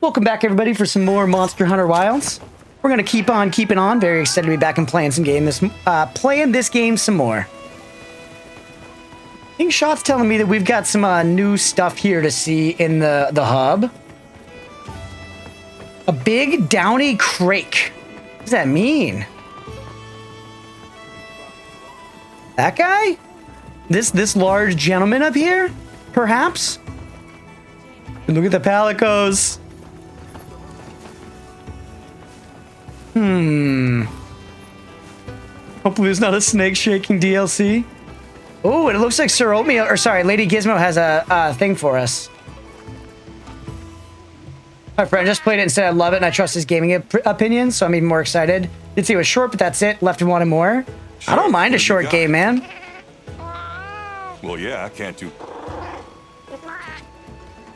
Welcome back, everybody, for some more Monster Hunter Wilds. We're gonna keep on keeping on. Very excited to be back and playing this game some more. I think Shot's telling me that we've got some new stuff here to see in the hub. A big downy crake. What does that mean? That guy? This large gentleman up here? Perhaps? And look at the palicos. Hopefully there's not a snake shaking DLC. Oh, and it looks like Sir Oatmeal, or sorry, Lady Gizmo has a thing for us. My friend just played it and said I love it and I trust his gaming opinion, so I'm even more excited. Did say it was short, but that's it. Left and wanted more. Sure, I don't mind a short game, man. Well, yeah, I can't do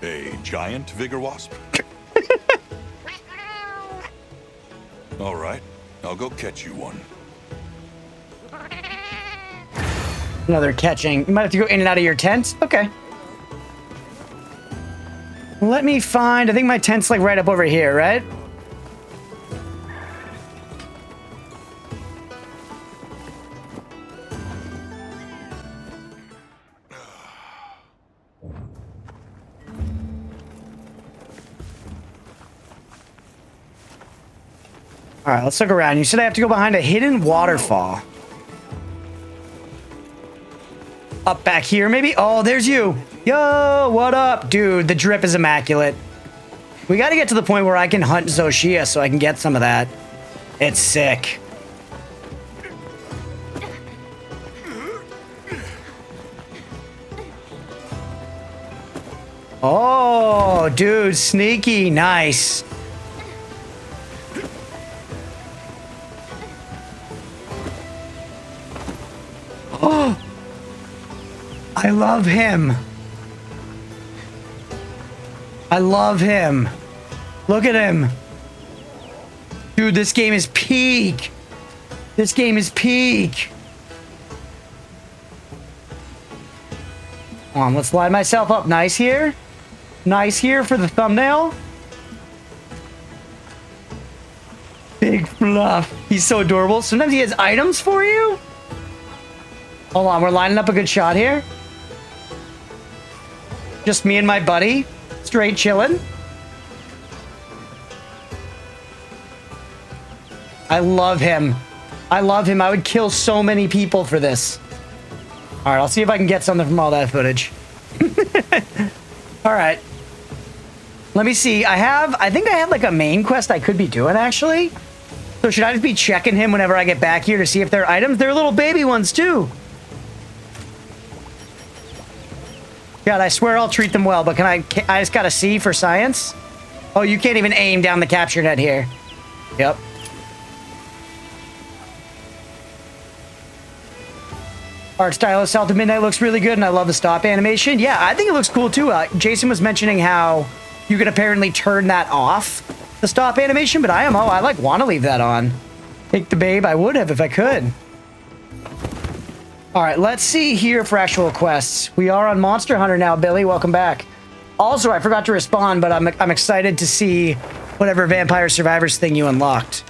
a giant vigor wasp. All right, I'll go catch you one. Another catching. You might have to go in and out of your tent. Okay. Let me find. I think my tent's like right up over here, right? All right, let's look around. You said I have to go behind a hidden waterfall. Up back here, maybe? Oh, there's you. Yo, what up? Dude, the drip is immaculate. We got to get to the point where I can hunt Zoshia so I can get some of that. It's sick. Oh, dude, sneaky. Nice. Oh, I love him. I love him. Look at him. Dude, this game is peak. This game is peak. Come on, let's line myself up. Nice here. Nice here for the thumbnail. Big Fluff. He's so adorable. Sometimes he has items for you. Hold on, we're lining up a good shot here. Just me and my buddy, straight chilling. I love him. I love him. I would kill so many people for this. All right, I'll see if I can get something from all that footage. All right. Let me see. I think I have like a main quest I could be doing, actually. So should I just be checking him whenever I get back here to see if they're items? They're little baby ones, too. God, I swear I'll treat them well, but I just gotta see for science? Oh, you can't even aim down the captured head here. Yep. Art style of South of Midnight looks really good, and I love the stop animation. Yeah, I think it looks cool, too. Jason was mentioning how you can apparently turn that off, the stop animation, but I want to leave that on. Take the babe, I would have if I could. All right, let's see here for actual quests. We are on Monster Hunter now, Billy. Welcome back. Also, I forgot to respond, but I'm excited to see whatever Vampire Survivors thing you unlocked.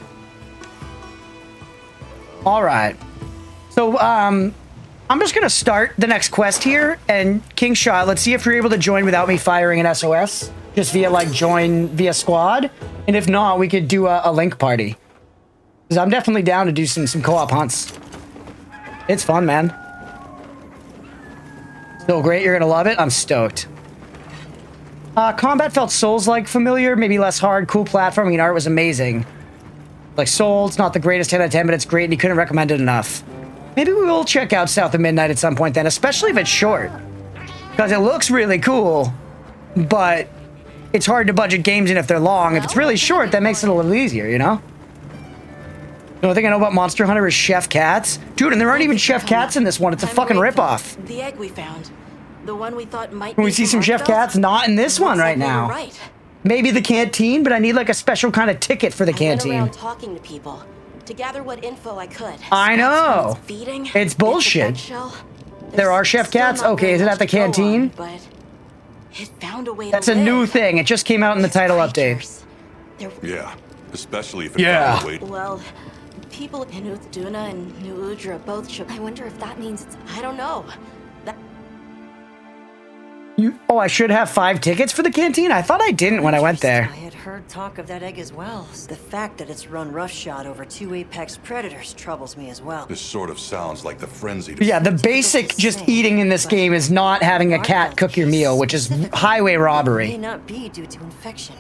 All right. So, I'm just going to start the next quest here. And King Shot, let's see if you're able to join without me firing an SOS. Just via, like, join via squad. And if not, we could do a link party. Because I'm definitely down to do some co-op hunts. It's fun, man. So great, you're gonna love it. I'm stoked. Combat felt Souls-like familiar, maybe less hard. Cool platforming and art was amazing. Like Souls, not the greatest 10 out of 10, but it's great and you couldn't recommend it enough. Maybe we will check out South of Midnight at some point then, especially if it's short. Because it looks really cool, but it's hard to budget games in if they're long. If it's really short, that makes it a little easier, you know? The only thing I know about Monster Hunter is Chef Cats. Dude, and there aren't even Chef Cats in this one. It's a fucking ripoff. The egg we found. The one we thought might Can we see some Chef Cats? Not in this one right now. Right. Maybe the canteen, but I need like a special kind of ticket for the canteen. I went around talking to people to gather what info I could. I know. Feeding, it's bullshit. There are Chef Cats? Okay, is it at the canteen? But It found a way That's to a live. new thing. It just came out in the These title update. creatures, they're Yeah, especially if it Yeah. found a way to... well, people in Uthduna and New Udra both should. I wonder if that means it's. I don't know. That Oh, I should have 5 tickets for the canteen? I thought I didn't when I went there. I had heard talk of that egg as well. The fact that it's run roughshod over 2 apex predators troubles me as well. This sort of sounds like the frenzy. Yeah, the basic just eating in this game is not having a cat cook your meal, which is highway It may robbery. not be due to infection.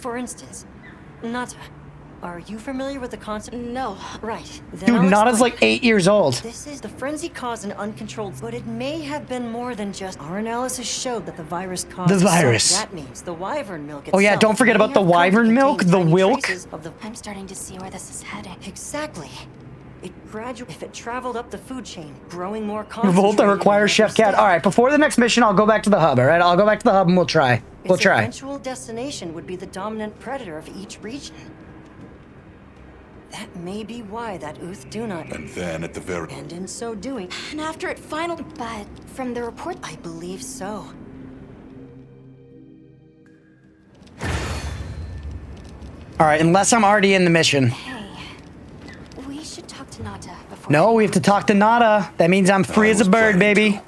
For instance, Nata, are you familiar with the concept? no. Right. Then Dude, I'll Nada's explain. like 8 years old. This is the frenzy caused an uncontrolled, but it may have been more than just. Our analysis showed that the virus caused. The virus. That means the wyvern milk. Oh, yeah, itself don't forget may about the have come to wyvern milk, contain the tiny wilk. traces Of the I'm starting to see where this is heading. Exactly. If it traveled up the food chain, growing more Revolta concentrated requires in Chef every Cat. step. All right, before the next mission, I'll go back to the hub, all right? I'll go back to the hub and we'll try. We'll Its try. eventual destination would be the dominant predator of each region. That may be why that Uthduna. And then at the very... And in so doing, And after it finally. But from the report, I believe so. All right, unless I'm already in the mission. hey, we should talk to Nata before. No, we have to talk to Nada. That means I'm free as a bird, baby.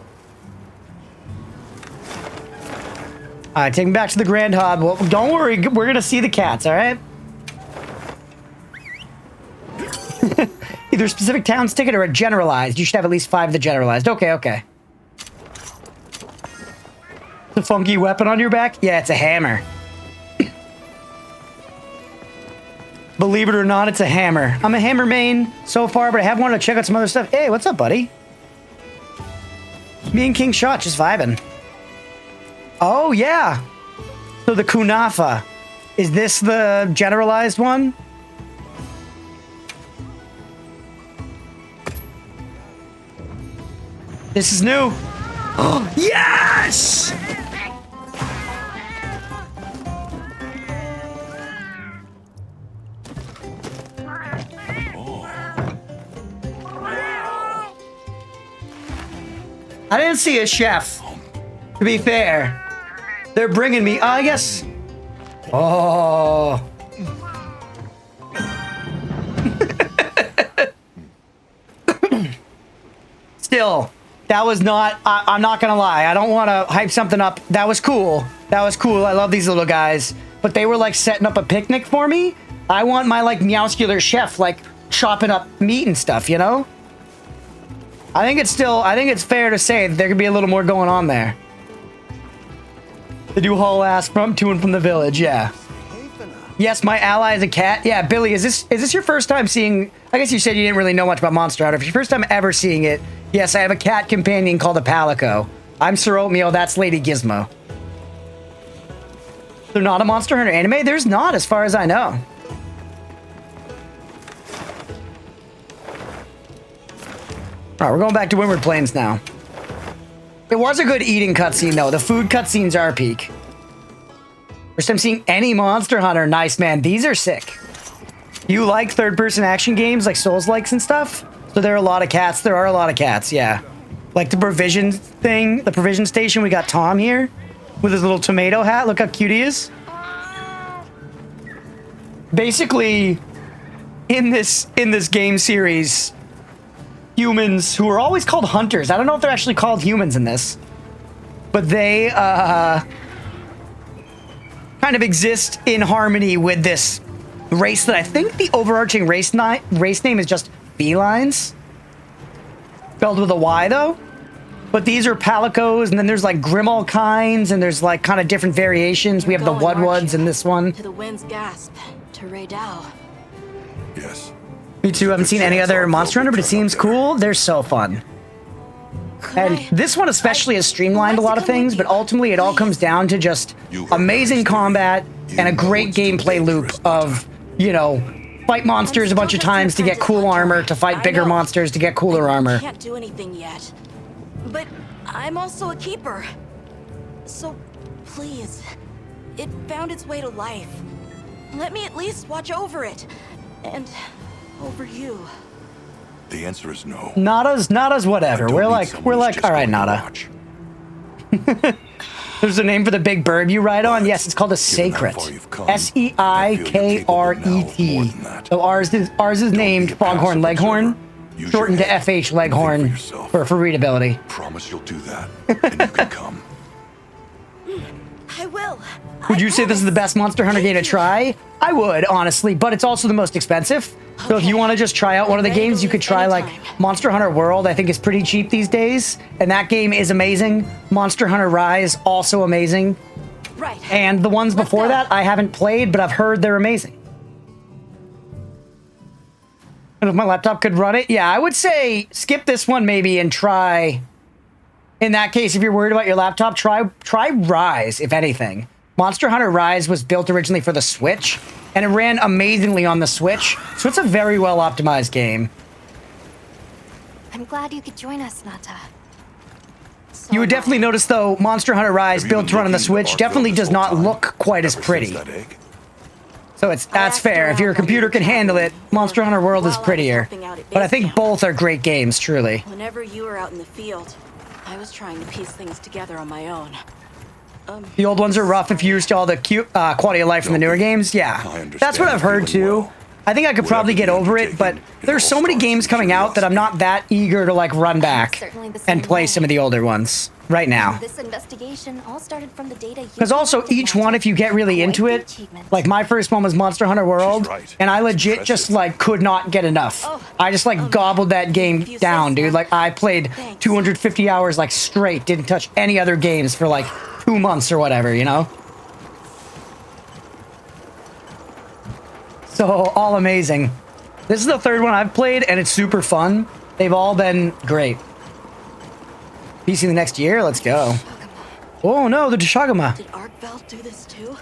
All right, take me back to the Grand Hub. Well, don't worry, we're gonna see the cats, all right? Either a specific town's ticket or a generalized. You should have at least 5 of the generalized. Okay, okay. The funky weapon on your back? Yeah, it's a hammer. Believe it or not, it's a hammer. I'm a hammer main so far, but I have wanted to check out some other stuff. Hey, what's up, buddy? Me and King Shot just vibing. Oh, yeah. So the Kunafa. Is this the generalized one? This is new. Oh, yes! I didn't see a chef, to be fair. They're bringing me, I guess. Oh. Still, that was not, I'm not gonna lie. I don't want to hype something up. That was cool. That was cool. I love these little guys. But they were like setting up a picnic for me. I want my like meowscular chef like chopping up meat and stuff, you know? I think it's fair to say that there could be a little more going on there. They do haul ass to and from the village, yeah. Yes, my ally is a cat. Yeah, Billy, is this your first time seeing... I guess you said you didn't really know much about Monster Hunter. If it's your first time ever seeing it, yes, I have a cat companion called a Palico. I'm Sir Oatmeal, that's Lady Gizmo. They're not a Monster Hunter anime? There's not, as far as I know. Alright, we're going back to Windward Plains now. It was a good eating cutscene, though. The food cutscenes are peak. First time seeing any Monster Hunter. Nice, man. These are sick. You like third-person action games, like Souls-likes and stuff? So there are a lot of cats. There are a lot of cats, yeah. Like the provision thing, the provision station. We got Tom here with his little tomato hat. Look how cute he is. Basically, in this game series... humans who are always called hunters. I don't know if they're actually called humans in this, but they kind of exist in harmony with this race that I think the overarching race name is just felines, spelled with a Y though. But these are palicos, and then there's like Grimal kinds, and there's like kind of different variations. We have the Wudwuds in this one. To the wind's gasp, to Raydal. Yes. Me too. I haven't seen any other Monster Hunter, but it seems cool. They're so fun. And this one especially has streamlined a lot of things, but ultimately it all comes down to just amazing combat and a great gameplay loop of, you know, fight monsters a bunch of times to get cool armor, to fight bigger monsters to get cooler armor. I can't do anything yet. But I'm also a keeper. So, please, it found its way to life. Let me at least watch over it. And over you. The answer is no. Nada's whatever. We're like, all right, Nada. There's a name for the big bird you ride on? Yes, it's called a Given how sacred. far you've come, Seikret. I feel you're capable now of more than that. So ours is Don't named be a Foghorn passive Leghorn, observer. Use shortened your to head. FH Think for Leghorn yourself. for readability. Promise you'll do that, and you can come. I will. Would you say this is the best Monster Hunter game to try? I would, honestly, but it's also the most expensive. So if you Okay. want to just try out one of the Ready to games, you could leave try like anytime. Monster Hunter World. I think is pretty cheap these days, and that game is amazing. Monster Hunter Rise, also amazing. Right. And the ones Let's before go. that, I haven't played, but I've heard they're amazing. And if my laptop could run it, yeah, I would say skip this one maybe and try. In that case, if you're worried about your laptop, try Rise, if anything. Monster Hunter Rise was built originally for the Switch, and it ran amazingly on the Switch, so it's a very well optimized game. I'm glad you could join us, Nata. You would definitely notice, though, Monster Hunter Rise, Have you built been to run on the looking at Switch, Ark definitely this does whole not time? look quite as Ever since pretty. that egg? So that's asked fair. If your around computer on can handle it, Monster Hunter World is while I was prettier. helping out at But I base think camp. both are great games, truly. Whenever you were out in the field, I was trying to piece things together on my own. The old ones are rough if you used all the cute quality of life from the newer games. Yeah, I understand that's what I've heard feeling too. well. I think I could probably get Whatever over you're it, but taking, it there's all so many starts games with coming out that I'm not that eager to like run back certainly the and same play way. some of the older ones right now. This investigation all started from the data you Because also collected, each Nata. one, if you get really Quite into the it, achievement. like my first one was Monster Hunter World, right. and I It's legit just impressive. like could not get enough. I just like gobbled that game if you say down, so. dude. Like I played Thanks. 250 hours like straight, didn't touch any other games for like 2 months or whatever, you know? So all amazing. This is the third one I've played, and it's super fun. They've all been great. PC the next year? Let's go. Oh no, the Deshagama. Did Arkveld do this too?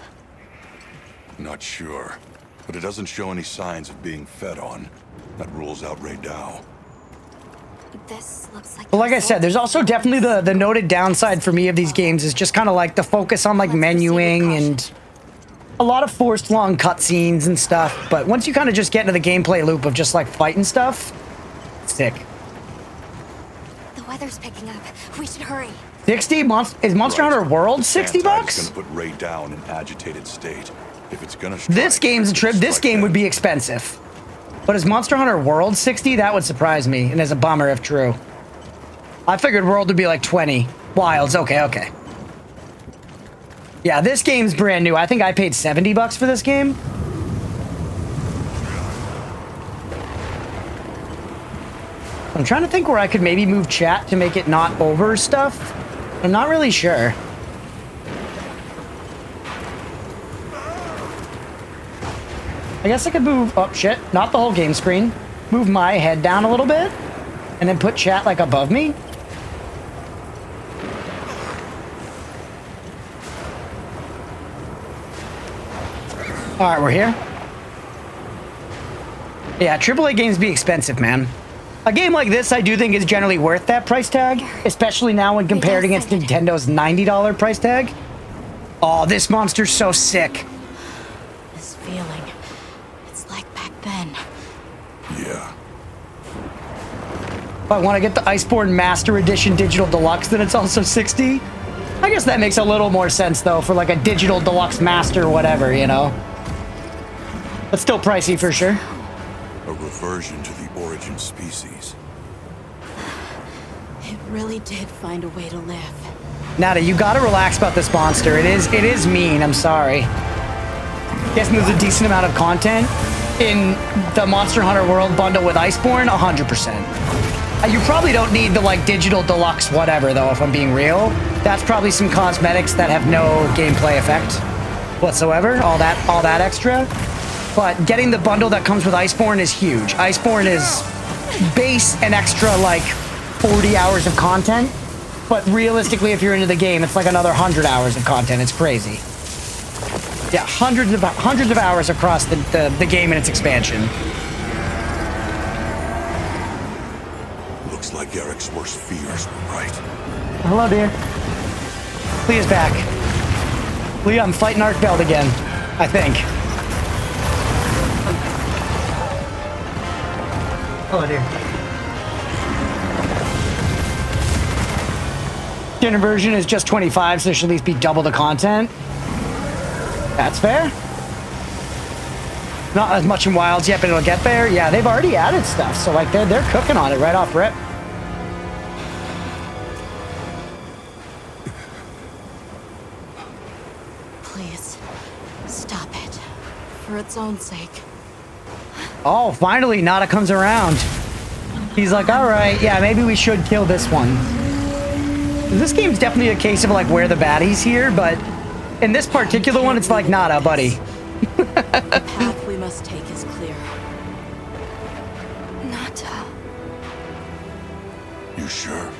Not sure, but it doesn't show any signs of being fed on. That rules out Raydao. This looks like. But like I said, there's also definitely the noted downside for me of these games is just kind of like the focus on like Let's proceed with menuing caution. and a lot of forced long cutscenes and stuff. But once you kind of just get into the gameplay loop of just like fighting stuff, sick. The weather's picking up. We should hurry. 60 is Monster Right. Hunter World The 60 Sand Tide bucks? is gonna put Raydao in an agitated state. If it's gonna strike, This game's a trip. This strike game would then. be expensive. But is Monster Hunter World 60? That would surprise me, and is a bummer if true. I figured World would be like 20. Wilds, okay. Yeah, this game's brand new. I think I paid 70 bucks for this game. I'm trying to think where I could maybe move chat to make it not over stuff. I'm not really sure. I guess I could move, oh shit, not the whole game screen. Move my head down a little bit, and then put chat like above me. All right, we're here. Yeah, AAA games be expensive, man. A game like this, I do think is generally worth that price tag, especially now when compared against Nintendo's $90 price tag. Oh, this monster's so sick. This feeling. It's like back then. Yeah. If I want to get the Iceborne Master Edition Digital Deluxe, then it's also 60. I guess that makes a little more sense, though, for like a Digital Deluxe Master whatever, you know? But still pricey for sure. A reversion to the origin species. It really did find a way to live. Nada, you gotta relax about this monster. It is mean, I'm sorry. Guessing there's a decent amount of content in the Monster Hunter World bundle with Iceborne, 100%. You probably don't need the like digital deluxe whatever though, if I'm being real. That's probably some cosmetics that have no gameplay effect whatsoever, all that extra. But getting the bundle that comes with Iceborne is huge. Iceborne is base and extra like 40 hours of content. But realistically, if you're into the game, it's like another 100 hours of content. It's crazy. Yeah, hundreds of hours across the game and its expansion. Looks like Eric's worst fears were right. Hello, dear. Leah's back. Leah, I'm fighting Arkveld again, I think. Hello, dear. Standard version is just 25, so there should at least be double the content. That's fair. Not as much in Wilds yet, but it'll get there. Yeah, they've already added stuff, so like they're cooking on it right off rip. Please, stop it. For its own sake. Oh, finally, Nada comes around. He's like, all right, yeah, maybe we should kill this one. This game's definitely a case of like, where the baddies here, but in this particular one, it's like, Nada, buddy. The path we must take is clear. Nata. You sure?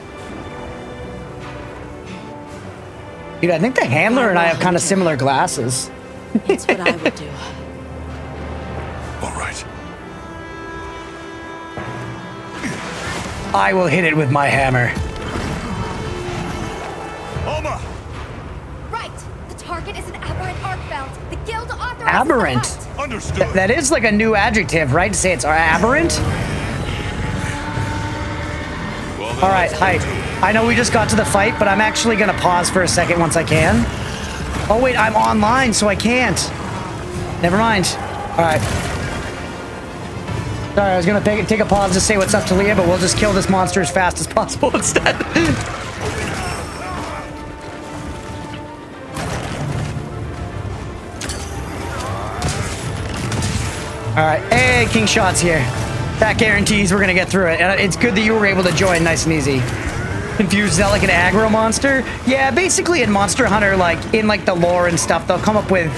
Dude, I think the handler and I have kind of similar glasses. It's what I would do. All right. I will hit it with my hammer. Alma! Right. The target is an aberrant arc belt. The guild authorizes Aberrant? the hunt. Understood. That is like a new adjective, right? To say it's aberrant? Well, then All right, let's hi. get to it. I know we just got to the fight, but I'm actually going to pause for a second once I can. Oh, wait, I'm online, so I can't. Never mind. All right. Sorry, I was going to take a pause to say what's up to Leah, but we'll just kill this monster as fast as possible instead. All right. Hey, King Shot's here. That guarantees we're going to get through it. And it's good that you were able to join nice and easy. Confused, is that like an aggro monster? Yeah, basically in Monster Hunter, like in like the lore and stuff, they'll come up with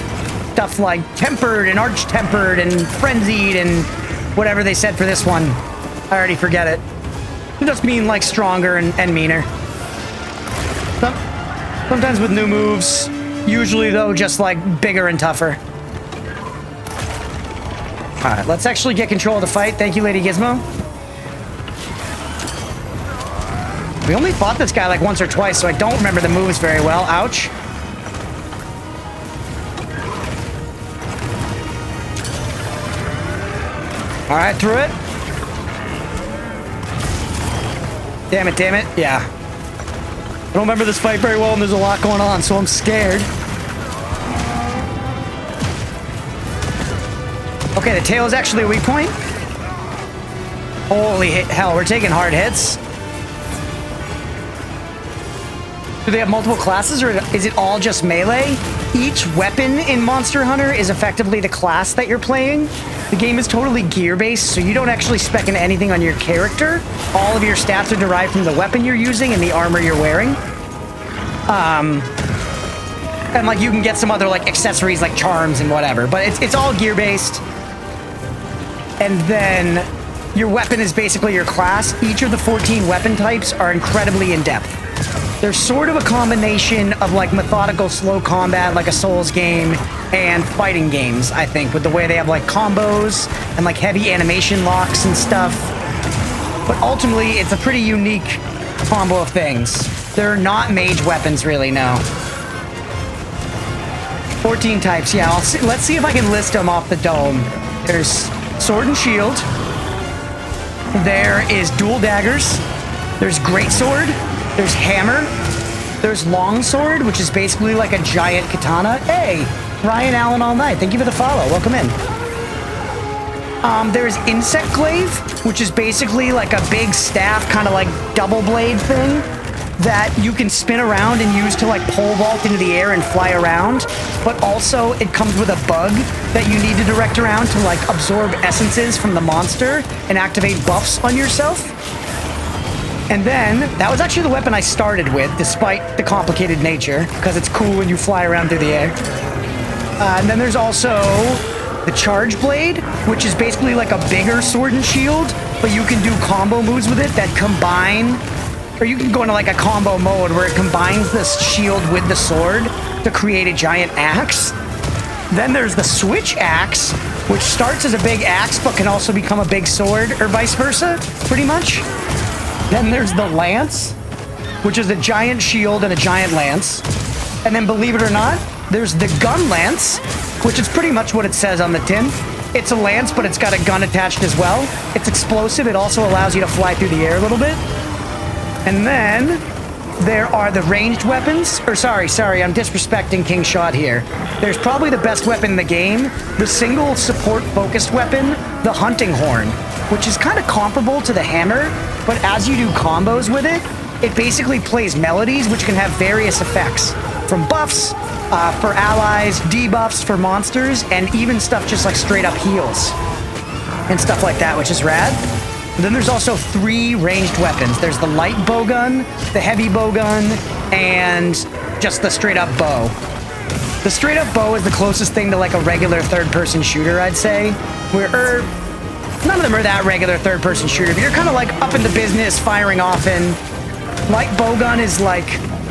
stuff like tempered and arch-tempered and frenzied and whatever they said for this one. I already forget it. It just mean like stronger and meaner. Sometimes with new moves, usually though just like bigger and tougher. All right, let's actually get control of the fight. Thank you, Lady Gizmo. We only fought this guy like once or twice, so I don't remember the moves very well. Ouch. All right, through it. Damn it, damn it. Yeah. I don't remember this fight very well, and there's a lot going on, so I'm scared. Okay, the tail is actually a weak point. Holy hell, we're taking hard hits. Do they have multiple classes, or is it all just melee? Each weapon in Monster Hunter is effectively the class that you're playing. The game is totally gear-based, so you don't actually spec in anything on your character. All of your stats are derived from the weapon you're using and the armor you're wearing. And like you can get some other like accessories like charms and whatever, but it's all gear-based. And then your weapon is basically your class. Each of the 14 weapon types are incredibly in-depth. They're sort of a combination of like methodical slow combat, like a Souls game, and fighting games, I think, with the way they have like combos and like heavy animation locks and stuff. But ultimately, it's a pretty unique combo of things. They're not mage weapons, really, no. 14 types, yeah. Let's see if I can list them off the dome. There's sword and shield. There is dual daggers. There's greatsword. There's hammer. There's longsword, which is basically like a giant katana. Hey, Ryan Allen all night. Thank you for the follow. Welcome in. There's insect glaive, which is basically like a big staff, kind of like double blade thing that you can spin around and use to like pole vault into the air and fly around. But also it comes with a bug that you need to direct around to like absorb essences from the monster and activate buffs on yourself. And then, that was actually the weapon I started with, despite the complicated nature, because it's cool when you fly around through the air. And then there's also the Charge Blade, which is basically like a bigger sword and shield, but you can do combo moves with it that combine, or you can go into like a combo mode where it combines this shield with the sword to create a giant axe. Then there's the Switch Axe, which starts as a big axe, but can also become a big sword, or vice versa, pretty much. Then there's the lance, which is a giant shield and a giant lance. And then, believe it or not, there's the gun lance, which is pretty much what it says on the tin. It's a lance, but it's got a gun attached as well. It's explosive. It also allows you to fly through the air a little bit. And then, there are the ranged weapons. Or sorry, I'm disrespecting King Shot here. There's probably the best weapon in the game, the single support-focused weapon, the Hunting Horn, which is kind of comparable to the hammer, but as you do combos with it, it basically plays melodies which can have various effects, from buffs for allies, debuffs for monsters, and even stuff just like straight up heals and stuff like that, which is rad. And then there's also 3 ranged weapons. There's the light bowgun, the heavy bowgun, and just the straight up bow. The straight up bow is the closest thing to like a regular third-person shooter, I'd say. Where none of them are that regular third-person shooter, but you're kind of like up into business, firing often. Light bowgun is like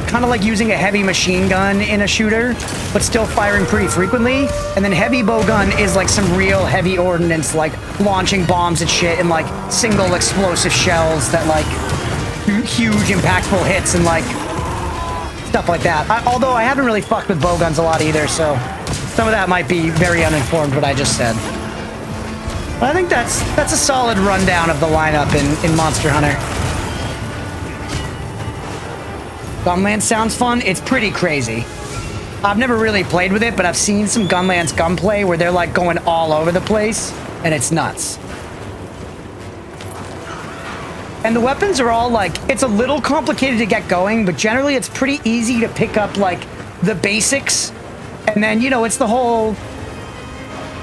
kind of like using a heavy machine gun in a shooter, but still firing pretty frequently. And then heavy bowgun is like some real heavy ordnance, like launching bombs and shit, and like single explosive shells that like huge impactful hits and like stuff like that. Although I haven't really fucked with bowguns a lot either, so some of that might be very uninformed what I just said. But I think that's a solid rundown of the lineup in Monster Hunter. Gunland sounds fun. It's pretty crazy. I've never really played with it, but I've seen some Gunland's gunplay where they're like going all over the place, and it's nuts. And the weapons are all like, it's a little complicated to get going, but generally it's pretty easy to pick up like the basics. And then, you know, it's the whole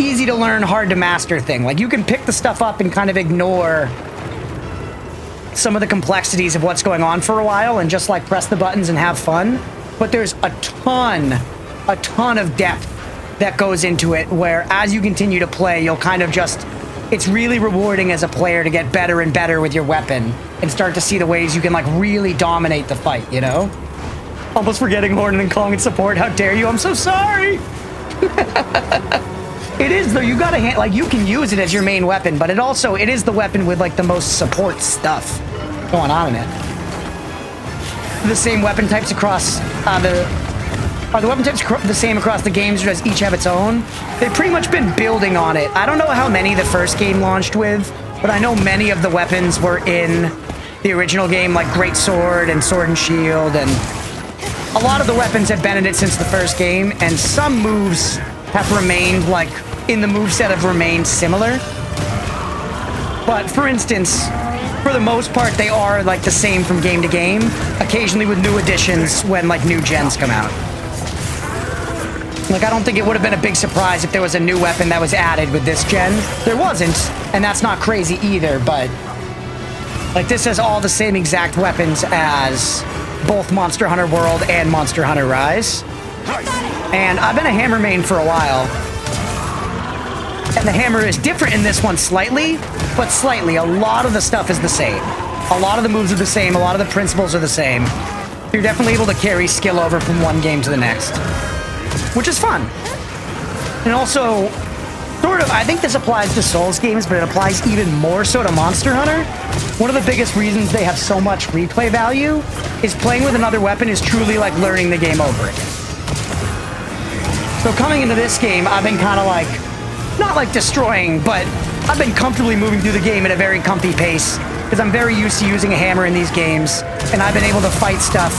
easy to learn, hard to master thing. Like you can pick the stuff up and kind of ignore some of the complexities of what's going on for a while and just like press the buttons and have fun. But there's a ton of depth that goes into it, where as you continue to play, you'll kind of just, it's really rewarding as a player to get better and better with your weapon and start to see the ways you can like really dominate the fight, you know? Almost forgetting Horton and Kong and support. How dare you? I'm so sorry. It is though. You gotta like you can use it as your main weapon, but it is the weapon with like the most support stuff going on in it. The same weapon types across are the weapon types the same across the games, or does each have its own? They've pretty much been building on it. I don't know how many the first game launched with, but I know many of the weapons were in the original game, like Great Sword and Sword and Shield, and a lot of the weapons have been in it since the first game, and some moves have remained, like, in the moveset have remained similar. But, for instance, for the most part, they are, like, the same from game to game, occasionally with new additions when, like, new gens come out. Like, I don't think it would have been a big surprise if there was a new weapon that was added with this gen. There wasn't, and that's not crazy either, but, like, this has all the same exact weapons as both Monster Hunter World and Monster Hunter Rise. And I've been a hammer main for a while. And the hammer is different in this one slightly, but slightly. A lot of the stuff is the same. A lot of the moves are the same. A lot of the principles are the same. You're definitely able to carry skill over from one game to the next, which is fun. And also, sort of, I think this applies to Souls games, but it applies even more so to Monster Hunter. One of the biggest reasons they have so much replay value is playing with another weapon is truly like learning the game over again. So coming into this game, I've been kind of like, not like destroying, but I've been comfortably moving through the game at a very comfy pace because I'm very used to using a hammer in these games, and I've been able to fight stuff,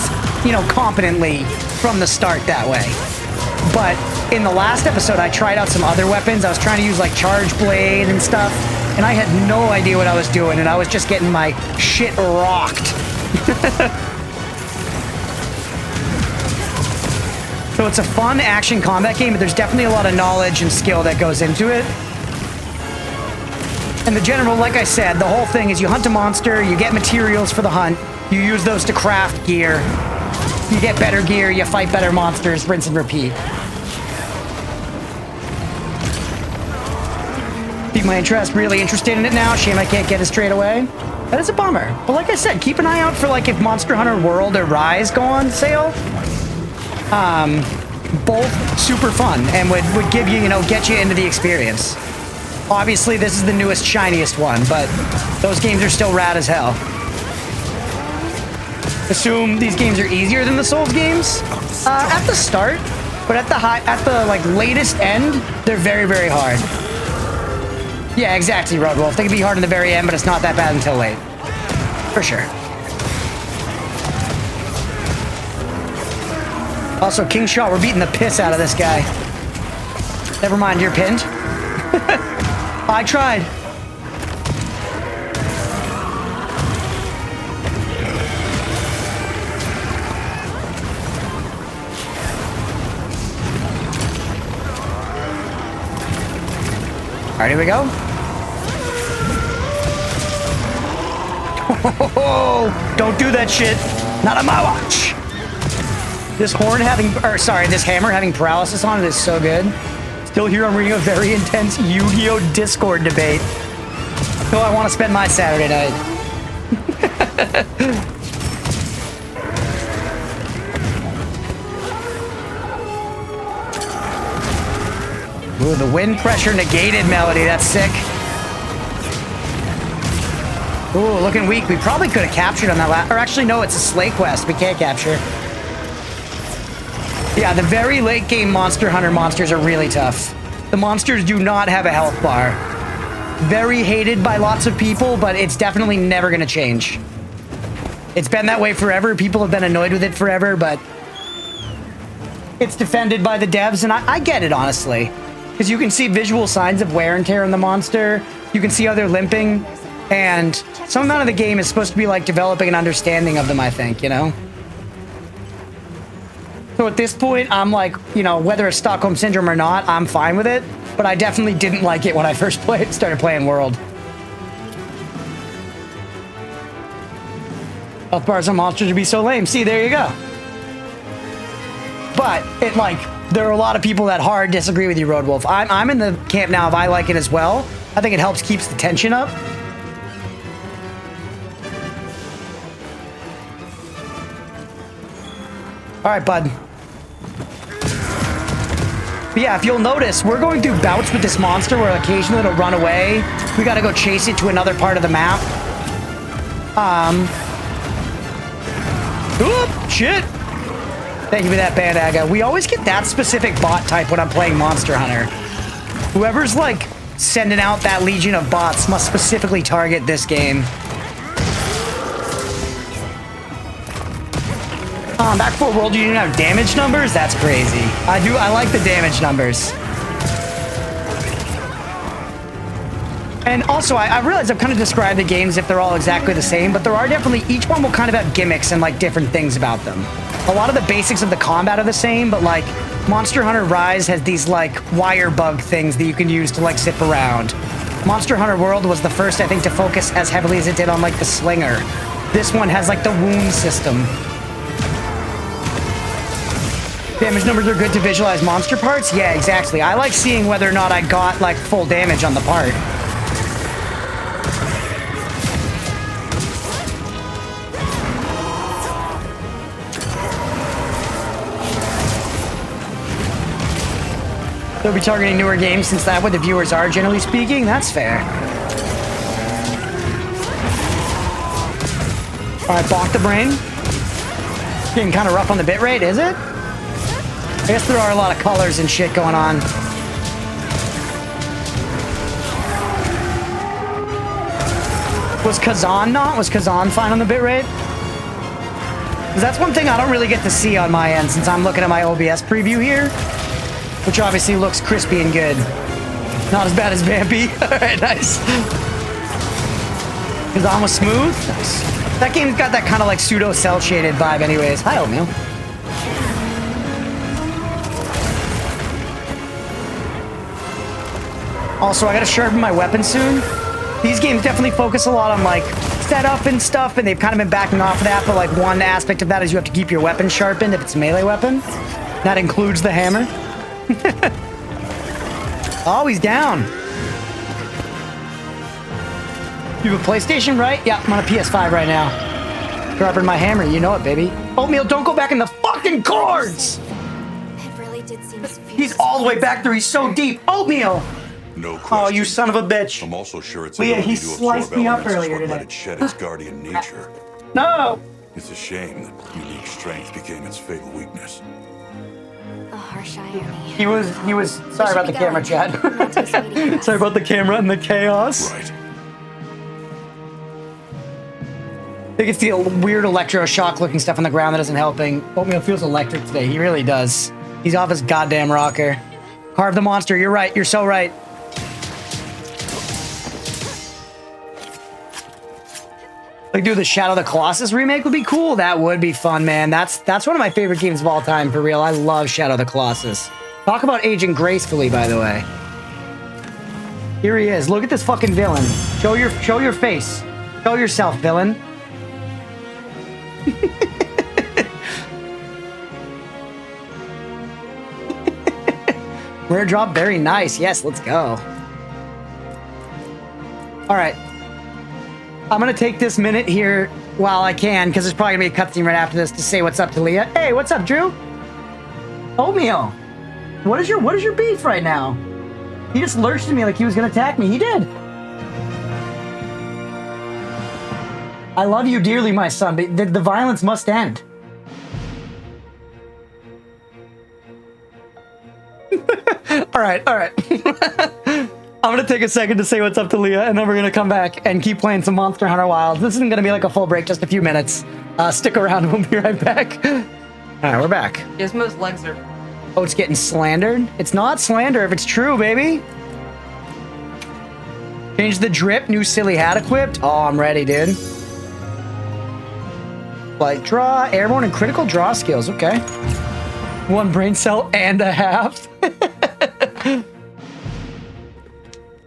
you know, competently from the start that way. But in the last episode, I tried out some other weapons. I was trying to use like Charge Blade and stuff, and I had no idea what I was doing, and I was just getting my shit rocked. So it's a fun action combat game, but there's definitely a lot of knowledge and skill that goes into it. And the general, like I said, the whole thing is you hunt a monster, you get materials for the hunt, you use those to craft gear, you get better gear, you fight better monsters, rinse and repeat. Piqued my interest, really interested in it now. Shame I can't get it straight away. That is a bummer. But like I said, keep an eye out for like if Monster Hunter World or Rise go on sale. Both super fun and would give you, you know, get you into the experience. Obviously, this is the newest, shiniest one, but those games are still rad as hell. Assume these games are easier than the Souls games at the start, but at the like latest end, they're very, very hard. Yeah, exactly, Roadwolf. They can be hard in the very end, but it's not that bad until late, for sure. Also, King Shot, we're beating the piss out of this guy. Never mind, you're pinned. I tried. All right, here we go. Oh, don't do that shit. Not on my watch. This this hammer having paralysis on it is so good. Still here, I'm reading a very intense Yu-Gi-Oh! Discord debate. So I want to spend my Saturday night. Ooh, the wind pressure negated melody. That's sick. Ooh, looking weak. We probably could have captured on that last... Or actually, no, it's a Slay quest. We can't capture. Yeah, the very late game Monster Hunter monsters are really tough. The monsters do not have a health bar. Very hated by lots of people, but it's definitely never going to change. It's been that way forever. People have been annoyed with it forever, but... It's defended by the devs, and I get it, honestly. Because you can see visual signs of wear and tear in the monster. You can see how they're limping. And some amount of the game is supposed to be like developing an understanding of them, I think, you know? So at this point, I'm like, you know, whether it's Stockholm Syndrome or not, I'm fine with it. But I definitely didn't like it when I first started playing World. Health bars on monsters would be so lame. See, there you go. But it there are a lot of people that hard disagree with you, Road Wolf. I'm in the camp now of I like it as well. I think it helps keeps the tension up. All right, bud. But yeah, if you'll notice, we're going through bouts with this monster where occasionally it'll run away. We got to go chase it to another part of the map. Oop, shit. Thank you for that, Bandaga. We always get that specific bot type when I'm playing Monster Hunter. Whoever's like sending out that legion of bots must specifically target this game. Back for World, you didn't have damage numbers? That's crazy. I like the damage numbers. And also, I realize I've kind of described the games if they're all exactly the same, but there are definitely, each one will kind of have gimmicks and like different things about them. A lot of the basics of the combat are the same, but like Monster Hunter Rise has these like wire bug things that you can use to like zip around. Monster Hunter World was the first, I think, to focus as heavily as it did on like the slinger. This one has like the wound system. Damage numbers are good to visualize monster parts? Yeah, exactly. I like seeing whether or not I got, like, full damage on the part. They'll be targeting newer games since that's what the viewers are, generally speaking. That's fair. All right, balk the brain. Getting kind of rough on the bitrate, is it? I guess there are a lot of colors and shit going on. Was Kazan not? Was Kazan fine on the bitrate? Because that's one thing I don't really get to see on my end since I'm looking at my OBS preview here. Which obviously looks crispy and good. Not as bad as Vampy. Alright, nice. Kazan was smooth? Nice. That game's got that kind of like pseudo cell shaded vibe anyways. Hi, Oatmeal. Also, I gotta sharpen my weapon soon. These games definitely focus a lot on like setup and stuff, and they've kind of been backing off of that, but like one aspect of that is you have to keep your weapon sharpened if it's a melee weapon. That includes the hammer. Oh, he's down. You have a PlayStation, right? Yeah, I'm on a PS5 right now. Sharpen my hammer, you know it, baby. Oatmeal, don't go back in the fucking cords! It really did seem He's all the way back there, he's so deep. Oatmeal! No question. Oh, you son of a bitch. I'm also sure it's Leah, he ability to sliced absorb me up elements is earlier what let today. it shed its guardian nature. No! It's a shame that unique strength became its fatal weakness. a harsh irony. He was, sorry about the camera, Chad. Sorry about the camera and the chaos. Right. think it's the weird electroshock looking stuff on the ground that isn't helping. Oatmeal feels electric today. He really does. He's off his goddamn rocker. Carve the monster. You're right. You're so right. Like, dude, the Shadow of the Colossus remake would be cool. That would be fun, man. That's one of my favorite games of all time, for real. I love Shadow of the Colossus. Talk about aging gracefully, by the way. Here he is. Look at this fucking villain. Show your face. Show yourself, villain. Rare drop, very nice. Yes, let's go. All right. I'm going to take this minute here while I can, because there's probably going to be a cutscene right after this, to say what's up to Leah. Hey, what's up, Drew? Oatmeal. What is your beef right now? He just lurched at me like he was going to attack me. He did. I love you dearly, my son, but the violence must end. All right. I'm going to take a second to say what's up to Leah, and then we're going to come back and keep playing some Monster Hunter Wilds. This isn't going to be like a full break, just a few minutes. Stick around, we'll be right back. All right, we're back. Gizmo's legs are... Oh, it's getting slandered? It's not slander if it's true, baby. Change the drip, new silly hat equipped. Oh, I'm ready, dude. Light draw, airborne, and critical draw skills. Okay. 1 brain cell and a half.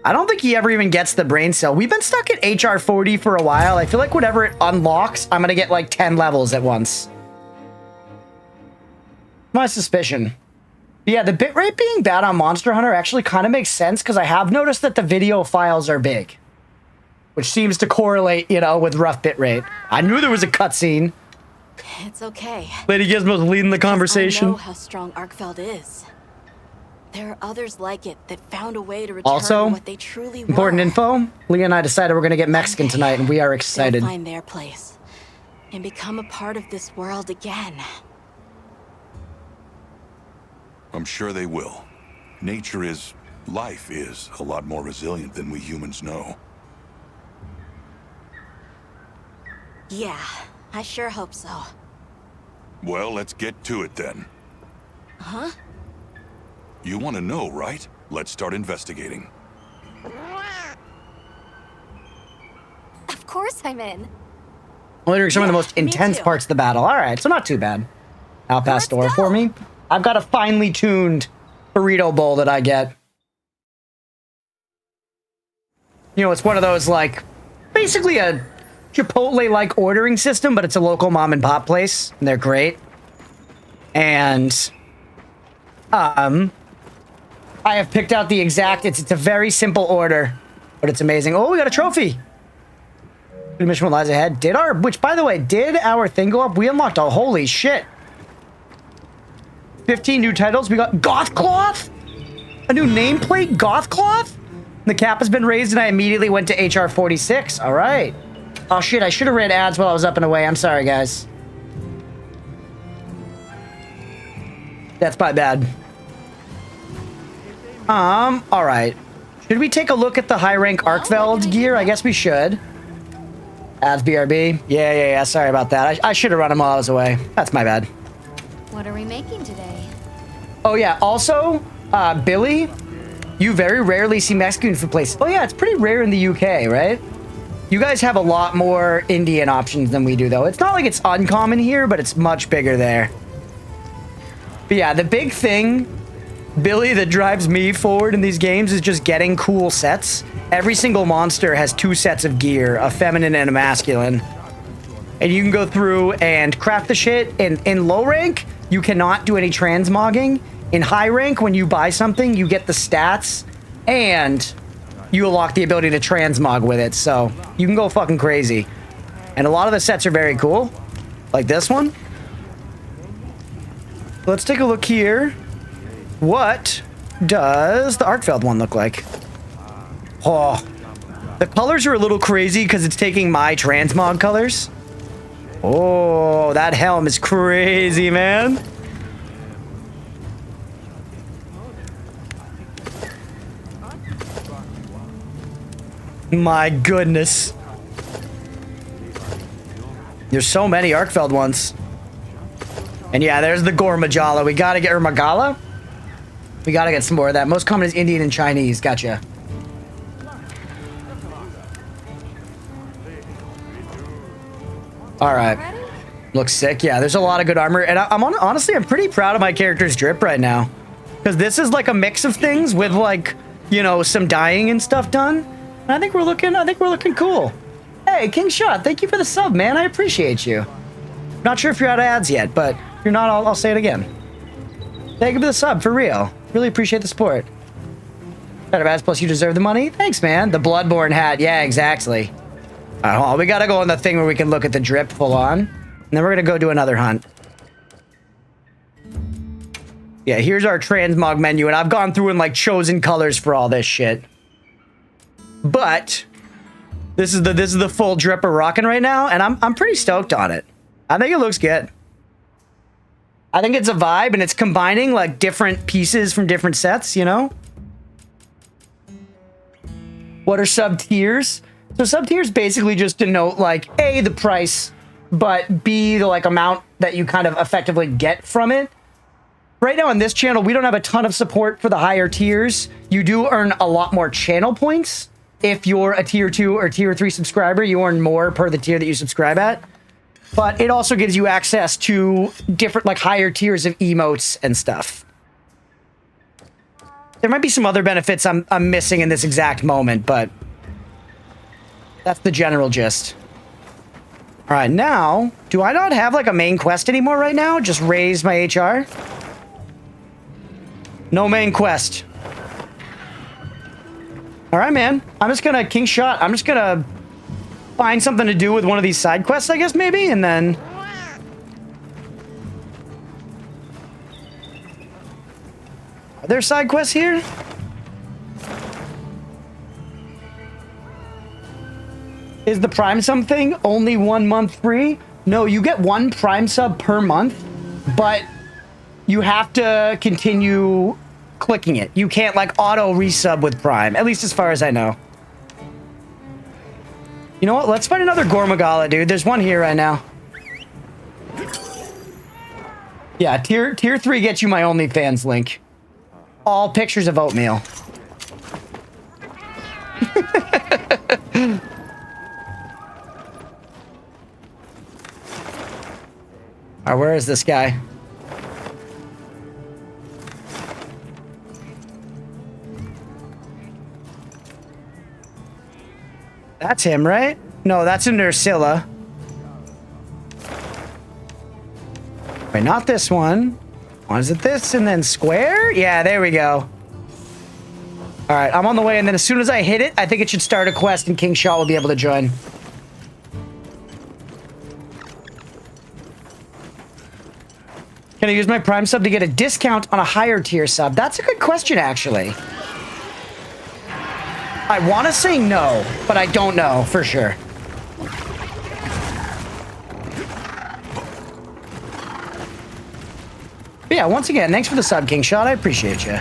I don't think he ever even gets the brain cell. We've been stuck at HR 40 for a while. I feel like whatever it unlocks, I'm going to get like 10 levels at once. My suspicion. Yeah, the bitrate being bad on Monster Hunter actually kind of makes sense, because I have noticed that the video files are big, which seems to correlate, you know, with rough bitrate. I knew there was a cutscene. It's okay. Lady Gizmo's leading the conversation. I know how strong Arkfeld is. There are others like it that found a way to return Also, what they truly were. Important info, Leah and I decided we're going to get Mexican tonight, and we are excited. They'll find their place and become a part of this world again. I'm sure they will. Life is a lot more resilient than we humans know. Yeah, I sure hope so. Well, let's get to it then. Huh? You want to know, right? Let's start investigating. Of course I'm in. Well, during some of the most me intense too. parts of the battle. All right, so not too bad. Al Pastor for me. I've got a finely tuned burrito bowl that I get. You know, it's one of those, like, basically a Chipotle-like ordering system, but it's a local mom and pop place, and they're great. And, I have picked out the exact, it's a very simple order, but it's amazing. Oh, we got a trophy. Good mission lies ahead. Which, by the way, did our thing go up? We unlocked a, holy shit. 15 new titles. We got Goth Cloth? A new nameplate, Goth Cloth? The cap has been raised and I immediately went to HR 46. All right. Oh shit, I should have read ads while I was up and away. I'm sorry, guys. That's my bad. All right. Should we take a look at the high rank Arkfeld gear? I guess we should. Ads BRB. Yeah. Sorry about that. I should have run him while I was away. That's my bad. What are we making today? Oh yeah, also, Billy, you very rarely see Mexican food places. Oh yeah, it's pretty rare in the UK, right? You guys have a lot more Indian options than we do, though. It's not like it's uncommon here, but it's much bigger there. But yeah, the big thing, Billy, that drives me forward in these games is just getting cool sets. Every single monster has 2 sets of gear, a feminine and a masculine. And you can go through and craft the shit. In low rank, you cannot do any transmogging. In high rank, when you buy something, you get the stats, and you unlock the ability to transmog with it. So you can go fucking crazy. And a lot of the sets are very cool. Like this one. Let's take a look here. What does the Arkfeld one look like? Oh, the colors are a little crazy because it's taking my transmog colors. Oh, that helm is crazy, man. My goodness. There's so many Arkfeld ones. And yeah, there's the Gormagala. We gotta get, or Magala? We gotta get some more of that. Most common is Indian and Chinese. Gotcha. All right. Looks sick. Yeah, there's a lot of good armor. And honestly, I'm pretty proud of my character's drip right now. Because this is like a mix of things with like, you know, some dyeing and stuff done. And I think we're looking cool. Hey, King Shot, thank you for the sub, man. I appreciate you. Not sure if you're out of ads yet, but if you're not, I'll say it again. Thank you for the sub, for real. Really appreciate the support. Out of ads, plus you deserve the money. Thanks, man. The Bloodborne hat. Yeah, exactly. All right, hold on. We gotta go on the thing where we can look at the drip full on. And then we're gonna go do another hunt. Yeah, here's our transmog menu, and I've gone through and like chosen colors for all this shit. But this is the full drip we're rocking right now, and I'm pretty stoked on it. I think it looks good. I think it's a vibe, and it's combining like different pieces from different sets, you know? What are sub tiers? So sub tiers basically just denote like A, the price, but B, the like amount that you kind of effectively get from it. Right now on this channel, we don't have a ton of support for the higher tiers. You do earn a lot more channel points. If you're a tier 2 or tier 3 subscriber, you earn more per the tier that you subscribe at. But it also gives you access to different, like, higher tiers of emotes and stuff. There might be some other benefits I'm missing in this exact moment, but that's the general gist. All right, now, do I not have, like, a main quest anymore right now? Just raise my HR? No main quest. All right, man. I'm just gonna King Shot. I'm just gonna find something to do with one of these side quests, I guess, maybe, and then... Are there side quests here? Is the Prime sub thing only 1 month free? No, you get 1 Prime sub per month, but you have to continue clicking it. You can't, like, auto resub with Prime, at least as far as I know. You know what? Let's find another Gormagala, dude. There's one here right now. Yeah, tier 3 gets you my OnlyFans link. All pictures of oatmeal. Alright, where is this guy? That's him, right? No, that's in Ursula. Wait, not this one. Is it this and then square? Yeah, there we go. All right, I'm on the way, and then as soon as I hit it, I think it should start a quest, and King Shot will be able to join. Can I use my Prime sub to get a discount on a higher tier sub? That's a good question, actually. I want to say no, but I don't know for sure. But yeah, once again, thanks for the sub, King Shot. I appreciate you.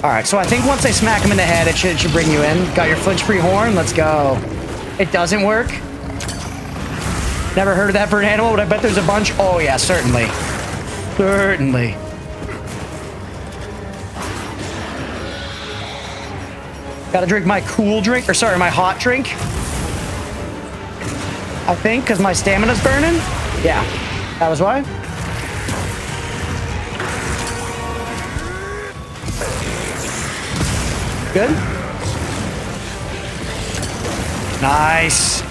All right, so I think once I smack him in the head, it should bring you in. Got your flinch-free horn? Let's go. It doesn't work? Never heard of that for an animal, but I bet there's a bunch. Oh, yeah, certainly. Certainly. Gotta drink my cool drink, or sorry, my hot drink. I think, because my stamina's burning. Yeah, that was why. Good. Nice.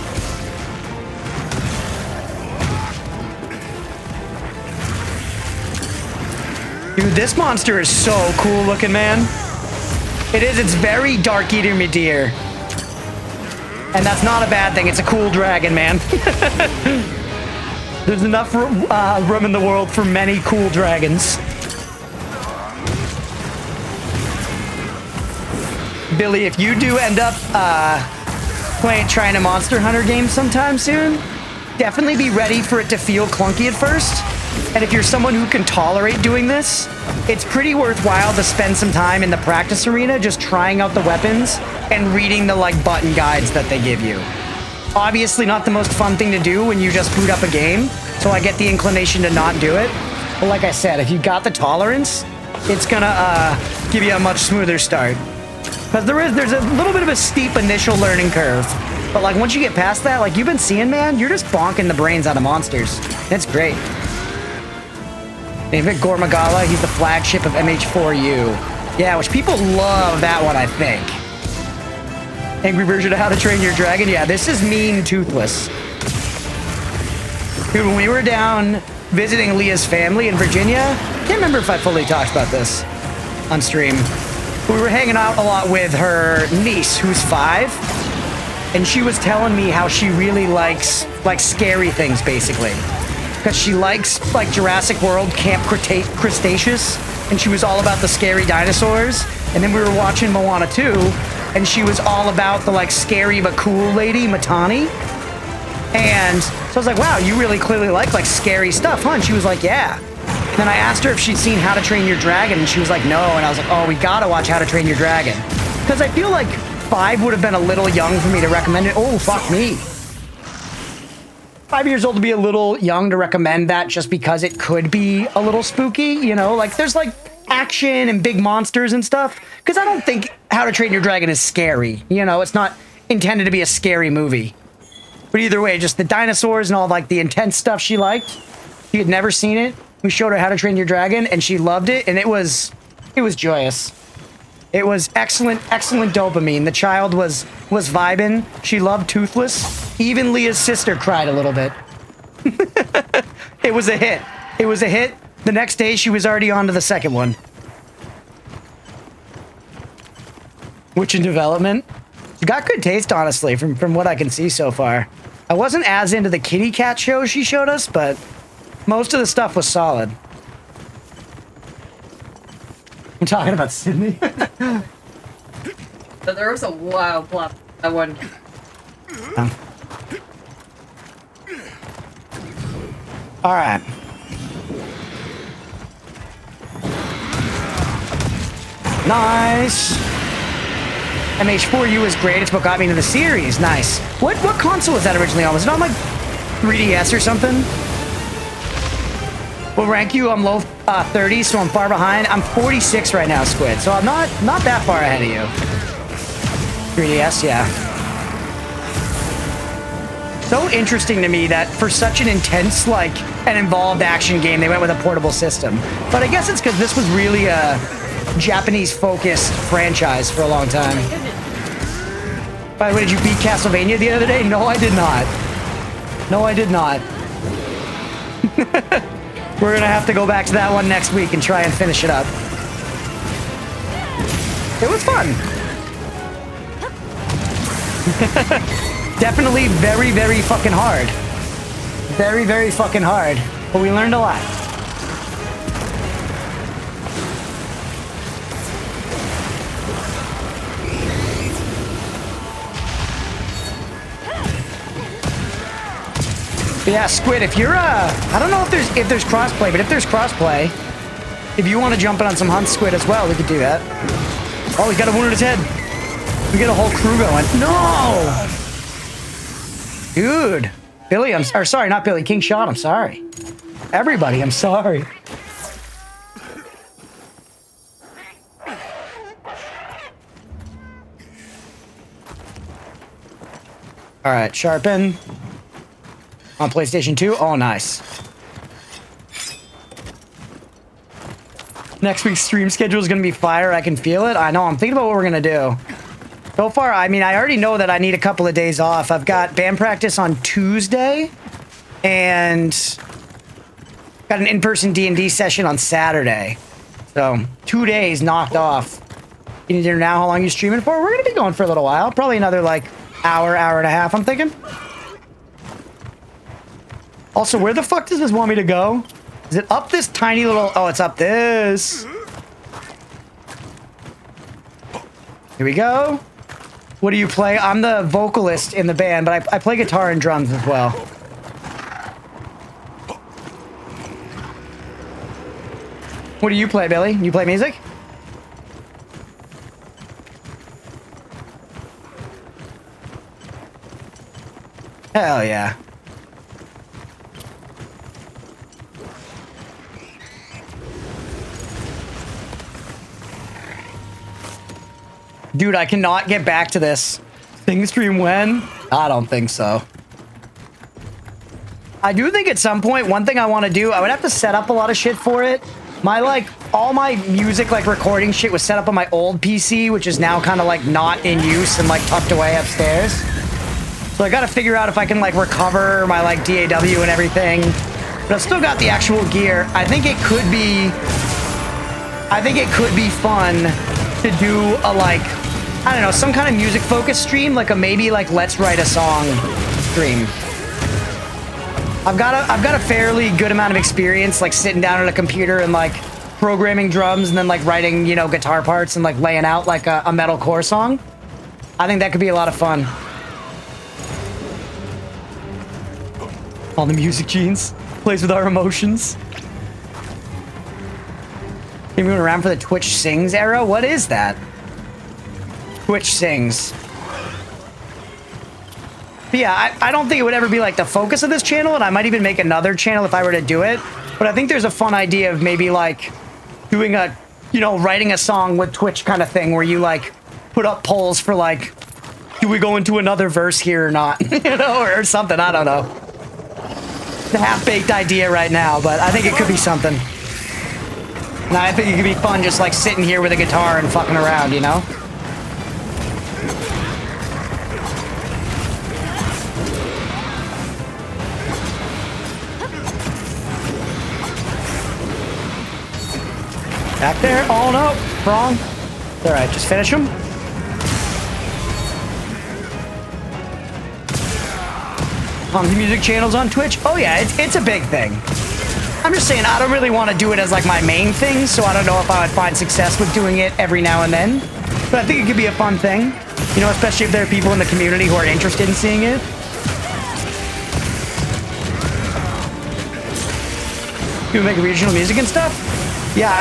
Dude, this monster is so cool looking, man. It is. It's very Dark Eater Midir. And that's not a bad thing. It's a cool dragon, man. There's enough room in the world for many cool dragons. Billy, if you do end up trying a Monster Hunter game sometime soon, definitely be ready for it to feel clunky at first. And if you're someone who can tolerate doing this, it's pretty worthwhile to spend some time in the practice arena just trying out the weapons and reading the, like, button guides that they give you. Obviously not the most fun thing to do when you just boot up a game, so I get the inclination to not do it. But like I said, if you got the tolerance, it's gonna give you a much smoother start. Because there's a little bit of a steep initial learning curve. But like once you get past that, like you've been seeing, man, you're just bonking the brains out of monsters. It's great. David Gormagala, he's the flagship of MH4U. Yeah, which people love that one, I think. Angry version of How to Train Your Dragon. Yeah, this is mean Toothless. Dude, when we were down visiting Leah's family in Virginia, I can't remember if I fully talked about this on stream. We were hanging out a lot with her niece, who's 5, and she was telling me how she really likes, like, scary things, basically. Because she likes, like, Jurassic World Camp Cretaceous, and she was all about the scary dinosaurs. And then we were watching Moana 2, and she was all about the, like, scary but cool lady, Matani. And so I was like, wow, you really clearly like scary stuff, huh? And she was like, yeah. And then I asked her if she'd seen How to Train Your Dragon, and she was like, no. And I was like, oh, we gotta watch How to Train Your Dragon. Because I feel like 5 would have been a little young for me to recommend it. Oh, fuck me. 5 years old to be a little young to recommend that just because it could be a little spooky, you know? Like, there's, like, action and big monsters and stuff. Because I don't think How to Train Your Dragon is scary. You know, it's not intended to be a scary movie. But either way, just the dinosaurs and all, like, the intense stuff she liked. She had never seen it. We showed her How to Train Your Dragon, and she loved it, and it was joyous. It was excellent, excellent dopamine. The child was vibing. She loved Toothless. Even Leah's sister cried a little bit. It was a hit. It was a hit. The next day, she was already on to the second one. Which in development? She got good taste, honestly, from what I can see so far. I wasn't as into the kitty cat show she showed us, but most of the stuff was solid. I'm talking about Sydney. So there was a wild plot. That one. All right. Nice. MH4U is great. It's what got me into the series. Nice. What console was that originally on? Was it on like 3DS or something? We'll rank you. I'm low 30, so I'm far behind. I'm 46 right now, Squid. So I'm not that far ahead of you. 3DS, yeah. So interesting to me that for such an intense, like, and involved action game, they went with a portable system. But I guess it's because this was really a Japanese-focused franchise for a long time. By the way, did you beat Castlevania the other day? No, I did not. No, I did not. We're gonna have to go back to that one next week and try and finish it up. It was fun. Definitely very, very fucking hard. Very, very fucking hard. But we learned a lot. But yeah, Squid, if you're I don't know if there's crossplay, but if there's crossplay, if you want to jump in on some hunts, Squid, as well, we could do that. Oh, he's got a wound in his head. We get a whole crew going. No! Dude. Billy, or sorry, not Billy, King Shot, I'm sorry. Everybody, I'm sorry. All right, sharpen. On PlayStation 2? Oh, nice. Next week's stream schedule is going to be fire. I can feel it. I know. I'm thinking about what we're going to do. So far, I mean, I already know that I need a couple of days off. I've got band practice on Tuesday and got an in-person D&D session on Saturday. So 2 days knocked off. You need to know now how long you're streaming for? We're going to be going for a little while. Probably another, like, hour and a half, I'm thinking. Also, where the fuck does this want me to go? Is it up this tiny little... Oh, it's up this. Here we go. What do you play? I'm the vocalist in the band, but I play guitar and drums as well. What do you play, Billy? You play music? Hell yeah. Dude, I cannot get back to this. Thing stream when? I don't think so. I do think at some point, one thing I want to do, I would have to set up a lot of shit for it. My, like, all my music, like, recording shit was set up on my old PC, which is now kind of, like, not in use and, like, tucked away upstairs. So I got to figure out if I can, like, recover my, like, DAW and everything. But I've still got the actual gear. I think it could be fun to do a, like, I don't know, some kind of music-focused stream, like a maybe, like, let's write a song stream. I've got a fairly good amount of experience, like, sitting down at a computer and, like, programming drums and then, like, writing, you know, guitar parts and, like, laying out, like, a metalcore song. I think that could be a lot of fun. All the music genes. Plays with our emotions. You're moving around for the Twitch Sings era? What is that? Twitch Sings. But yeah, I don't think it would ever be like the focus of this channel, and I might even make another channel if I were to do it. But I think there's a fun idea of maybe like doing a, you know, writing a song with Twitch kind of thing where you like put up polls for like, do we go into another verse here or not? You know, or something, I don't know. It's a half-baked idea right now, but I think it could be something. And I think it could be fun just like sitting here with a guitar and fucking around, you know? Back there? Oh no, wrong. All right, just finish him. The music channels on Twitch? Oh yeah, it's a big thing. I'm just saying, I don't really want to do it as like my main thing, so I don't know if I would find success with doing it every now and then. But I think it could be a fun thing, you know, especially if there are people in the community who are interested in seeing it. You make regional music and stuff? Yeah,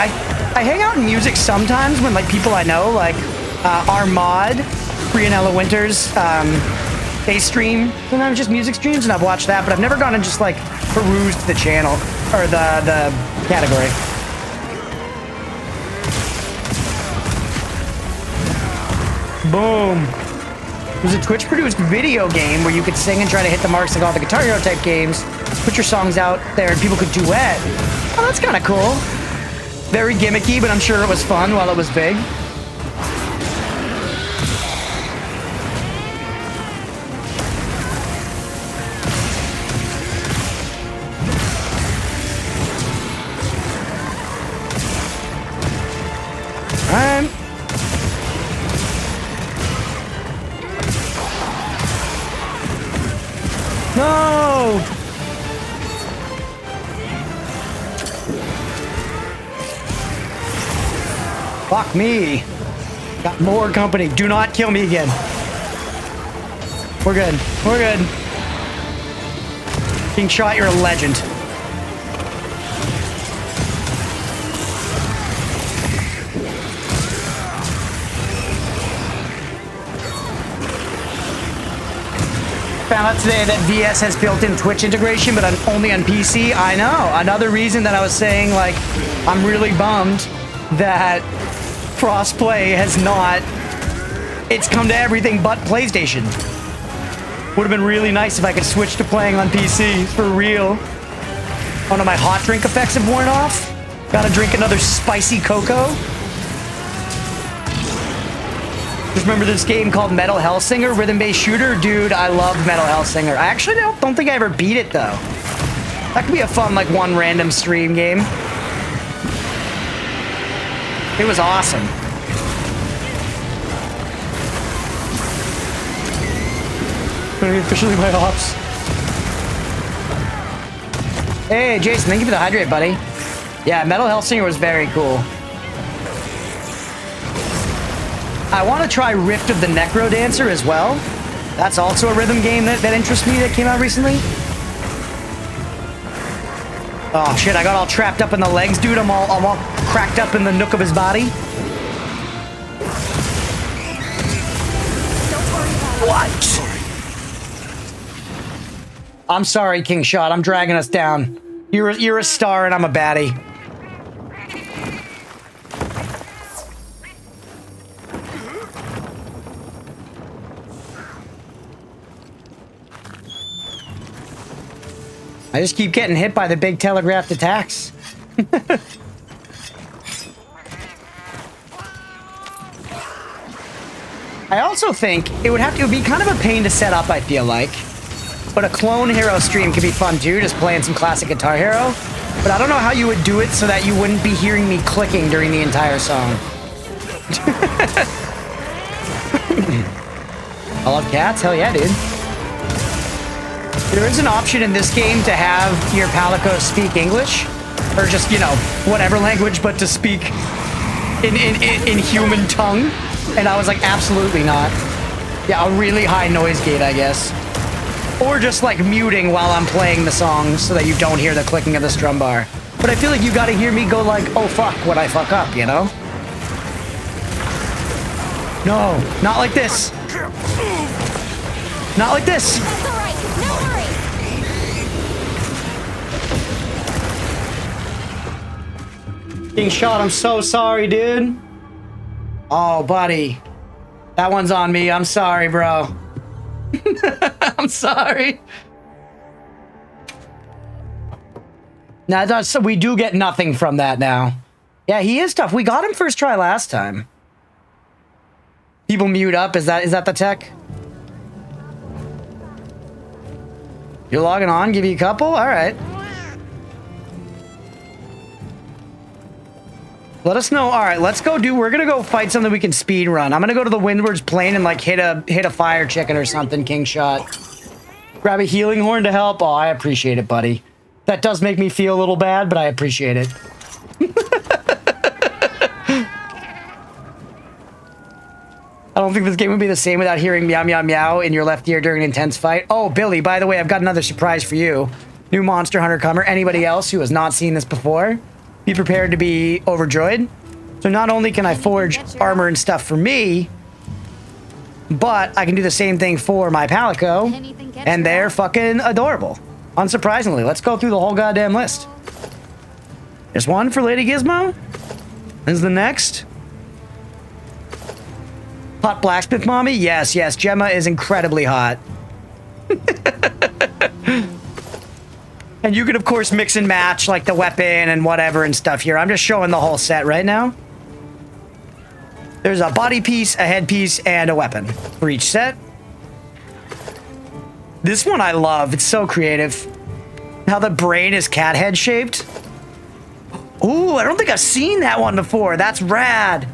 I hang out in music sometimes when like people I know, like our mod, Brianella Winters, they stream sometimes just music streams, and I've watched that, but I've never gone and just like perused the channel or the category. Boom. It was a Twitch-produced video game where you could sing and try to hit the marks like all the Guitar Hero type games, put your songs out there, and people could duet. Oh, that's kind of cool. Very gimmicky, but I'm sure it was fun while it was big. Alright. No! Fuck me. Got more company. Do not kill me again. We're good. We're good. King Shot, you're a legend. Found out today that VS has built-in Twitch integration, but only on PC. I know. Another reason that I was saying, like, I'm really bummed that crossplay has not. It's come to everything but PlayStation. Would have been really nice if I could switch to playing on PC for real. Oh no, my hot drink effects have worn off. Gotta drink another spicy cocoa. Just remember this game called Metal Hellsinger, rhythm-based shooter? Dude, I loved Metal Hellsinger. I actually don't think I ever beat it, though. That could be a fun, like, one random stream game. It was awesome. Officially my ops. Hey, Jason, thank you for the hydrate, buddy. Yeah, Metal Hellsinger was very cool. I want to try Rift of the Necro Dancer as well. That's also a rhythm game that interests me that came out recently. Oh shit, I got all trapped up in the legs, dude. I'm all cracked up in the nook of his body. What? I'm sorry, King Shot. I'm dragging us down. You're a star and I'm a baddie. I just keep getting hit by the big telegraphed attacks. I also think it would be kind of a pain to set up, I feel like. But a clone hero stream could be fun too, just playing some classic Guitar Hero. But I don't know how you would do it so that you wouldn't be hearing me clicking during the entire song. I love cats, hell yeah, dude. There is an option in this game to have your Palico speak English, or just, you know, whatever language, but to speak in human tongue. And I was like, absolutely not. Yeah, a really high noise gate, I guess. Or just like muting while I'm playing the song so that you don't hear the clicking of the strum bar. But I feel like you gotta hear me go like, oh fuck, when I fuck up, you know? No, not like this. Not like this. That's all right. No worries. King Shot, I'm so sorry, dude. Oh, buddy. That one's on me. I'm sorry, bro. I'm sorry. Now, so we do get nothing from that now. Yeah, he is tough. We got him first try last time. People mute up. Is that the tech? You're logging on? Give you a couple? All right. Let us know. All right, let's go we're going to go fight something we can speed run. I'm going to go to the Windward's Plain and like hit a fire chicken or something, King Shot. Grab a healing horn to help. Oh, I appreciate it, buddy. That does make me feel a little bad, but I appreciate it. I don't think this game would be the same without hearing meow meow meow in your left ear during an intense fight. Oh, Billy, by the way, I've got another surprise for you. New Monster Hunter comer. Anybody else who has not seen this before, be prepared to be overjoyed. So not only can I forge armor and stuff for me, but I can do the same thing for my Palico, and they're fucking adorable. Unsurprisingly, let's go through the whole goddamn list. There's one for Lady Gizmo. There's the next. Hot blacksmith mommy? Yes, yes. Gemma is incredibly hot. And you can, of course, mix and match, like, the weapon and whatever and stuff here. I'm just showing the whole set right now. There's a body piece, a head piece, and a weapon for each set. This one I love. It's so creative. How the brain is cat head shaped. Ooh, I don't think I've seen that one before. That's rad.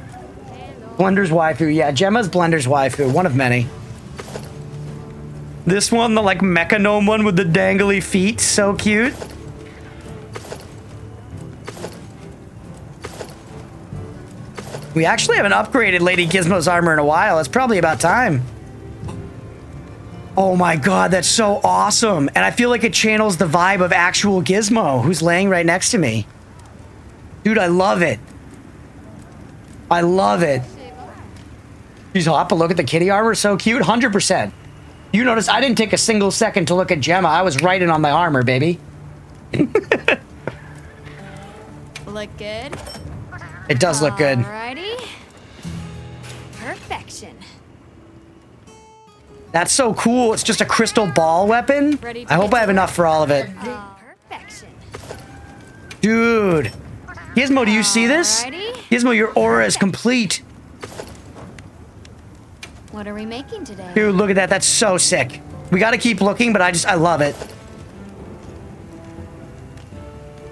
Blender's waifu. Yeah, Gemma's Blender's waifu. One of many. This one, the like mecha gnome one with the dangly feet. So cute. We actually haven't upgraded Lady Gizmo's armor in a while. It's probably about time. Oh my god, that's so awesome. And I feel like it channels the vibe of actual Gizmo, who's laying right next to me. Dude, I love it. I love it. She's hot, but look at the kitty armor. So cute. 100%. You notice I didn't take a single second to look at Gemma. I was writing on my armor, baby. Look good. It does look good. Alrighty. Perfection. That's so cool. It's just a crystal ball weapon. I hope I have enough for all of it. Perfection. Dude. Gizmo, do you see this? Alrighty. Gizmo, your aura is complete. What are we making today? Dude, look at that. That's so sick. We got to keep looking, but I love it.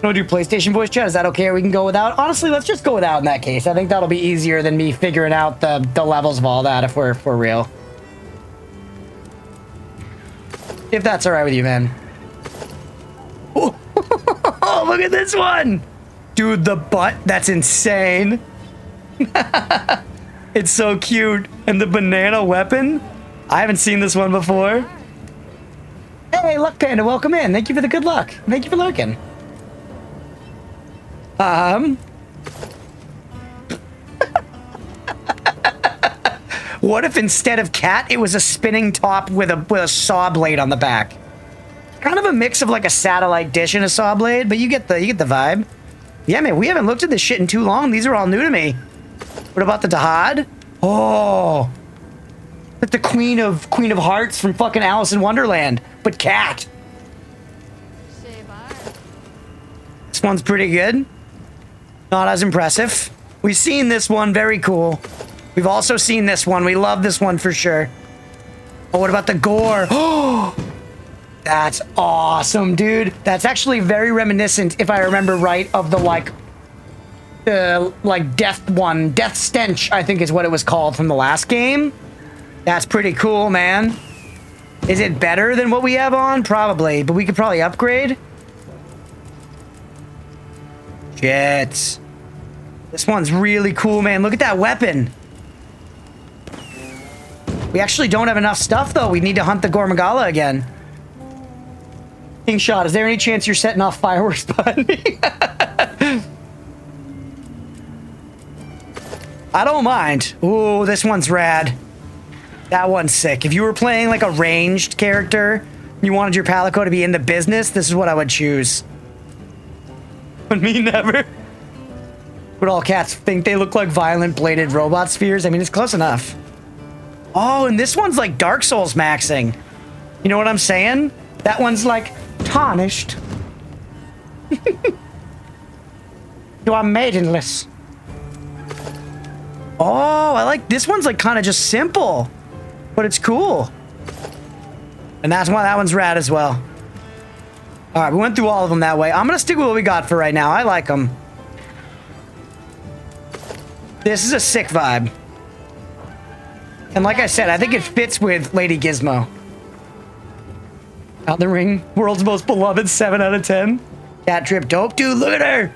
Want to do PlayStation voice chat? Is that okay? Or we can go without? Honestly, let's just go without in that case. I think that'll be easier than me figuring out the levels of all that if we're real. If that's all right with you, man. Oh, look at this one. Dude, the butt. That's insane. It's so cute. And the banana weapon? I haven't seen this one before. Hey, Luck Panda, welcome in. Thank you for the good luck. Thank you for lurking. What if instead of cat, it was a spinning top with a saw blade on the back? kind of a mix of like a satellite dish and a saw blade, but you get the vibe. Yeah, man, we haven't looked at this shit in too long. These are all new to me. What about the Dahad? Oh, like the Queen of Hearts from fucking Alice in Wonderland, but cat. This one's pretty good. Not as impressive. We've seen this one, very cool. We've also seen this one. We love this one for sure. Oh, what about the gore? Oh, that's awesome, dude. That's actually very reminiscent, if I remember right, of the like death one. Death Stench, I think is what it was called from the last game. That's pretty cool, man. Is it better than what we have on? Probably, but we could probably upgrade. Shit. This one's really cool, man. Look at that weapon. We actually don't have enough stuff, though. We need to hunt the Gormagala again. King Shot, is there any chance you're setting off fireworks behind me? I don't mind. Ooh, this one's rad. That one's sick. If you were playing like a ranged character, you wanted your Palico to be in the business, this is what I would choose. But me, never. Would all cats think they look like violent bladed robot spheres? I mean, it's close enough. Oh, and this one's like Dark Souls maxing. You know what I'm saying? That one's like tarnished. You are maidenless. Oh, I like this one's like kind of just simple, but it's cool. And that's why that one's rad as well. All right, we went through all of them that way. I'm gonna stick with what we got for right now. I like them. This is a sick vibe. And like I said, I think it fits with Lady Gizmo. Elden Ring, world's most beloved, 7 out of 10. Cat drip dope. Dude, look at her.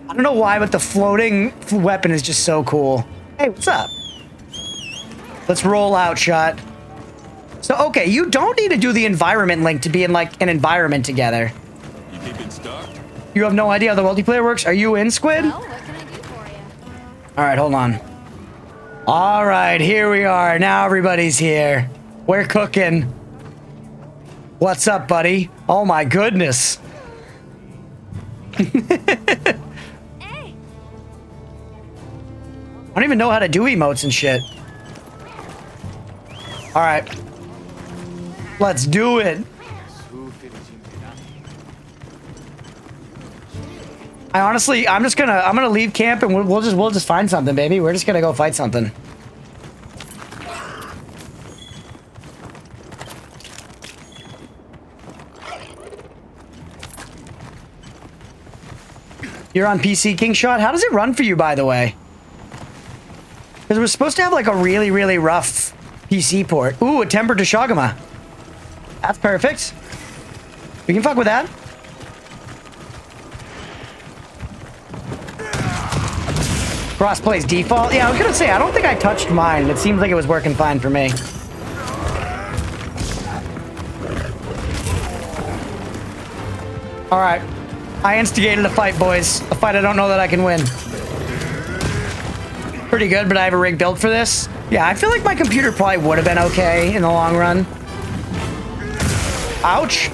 I don't know why, but the floating weapon is just so cool. Hey, what's up? Let's roll out, Shot. So, okay, you don't need to do the environment link to be in, like, an environment together. You think it's stuck? You have no idea how the multiplayer works? Are you in, Squid? Well, what can I do for you? All right, hold on. All right, here we are. Now everybody's here. We're cooking. What's up, buddy? Oh, my goodness. Hey. I don't even know how to do emotes and shit. All right. Let's do it. I'm gonna leave camp and we'll just find something, baby. We're just gonna go fight something. You're on PC, King Shot. How does it run for you, by the way? Because we're supposed to have like a really, really rough PC port. Ooh, a tempered to Shogama. That's perfect. We can fuck with that. Crossplay's default. Yeah, I was gonna say, I don't think I touched mine. It seems like it was working fine for me. All right. I instigated a fight, boys. A fight I don't know that I can win. Pretty good, but I have a rig built for this. Yeah, I feel like my computer probably would have been okay in the long run. Ouch.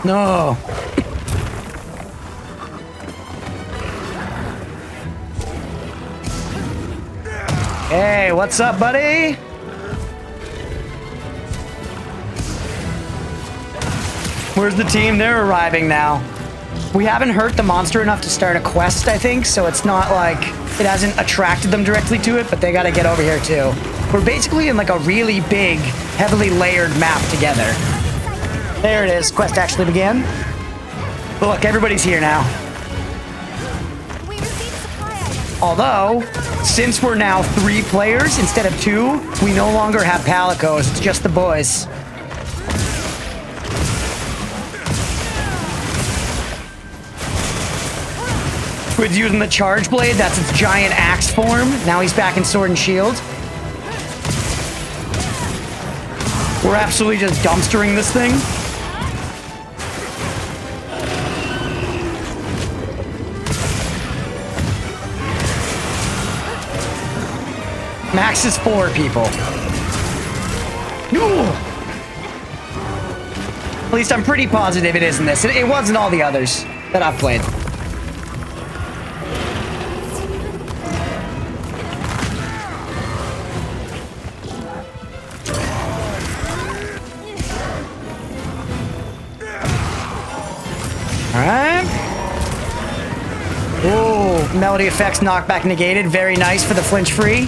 No. Hey, what's up, buddy? Where's the team? They're arriving now. We haven't hurt the monster enough to start a quest, I think, so it's not like it hasn't attracted them directly to it, but they gotta get over here too. We're basically in like a really big, heavily layered map together. There it is. Quest actually began. Look, everybody's here now. We received supply items. Although, since we're now 3 players instead of 2, we no longer have Palicos. It's just the boys. Squid's using the charge blade. That's its giant axe form. Now he's back in sword and shield. We're absolutely just dumpstering this thing. Max is 4 people. Ooh. At least I'm pretty positive it isn't this. It wasn't all the others that I've played. Alright. Ooh, melody effects knockback negated. Very nice for the flinch free.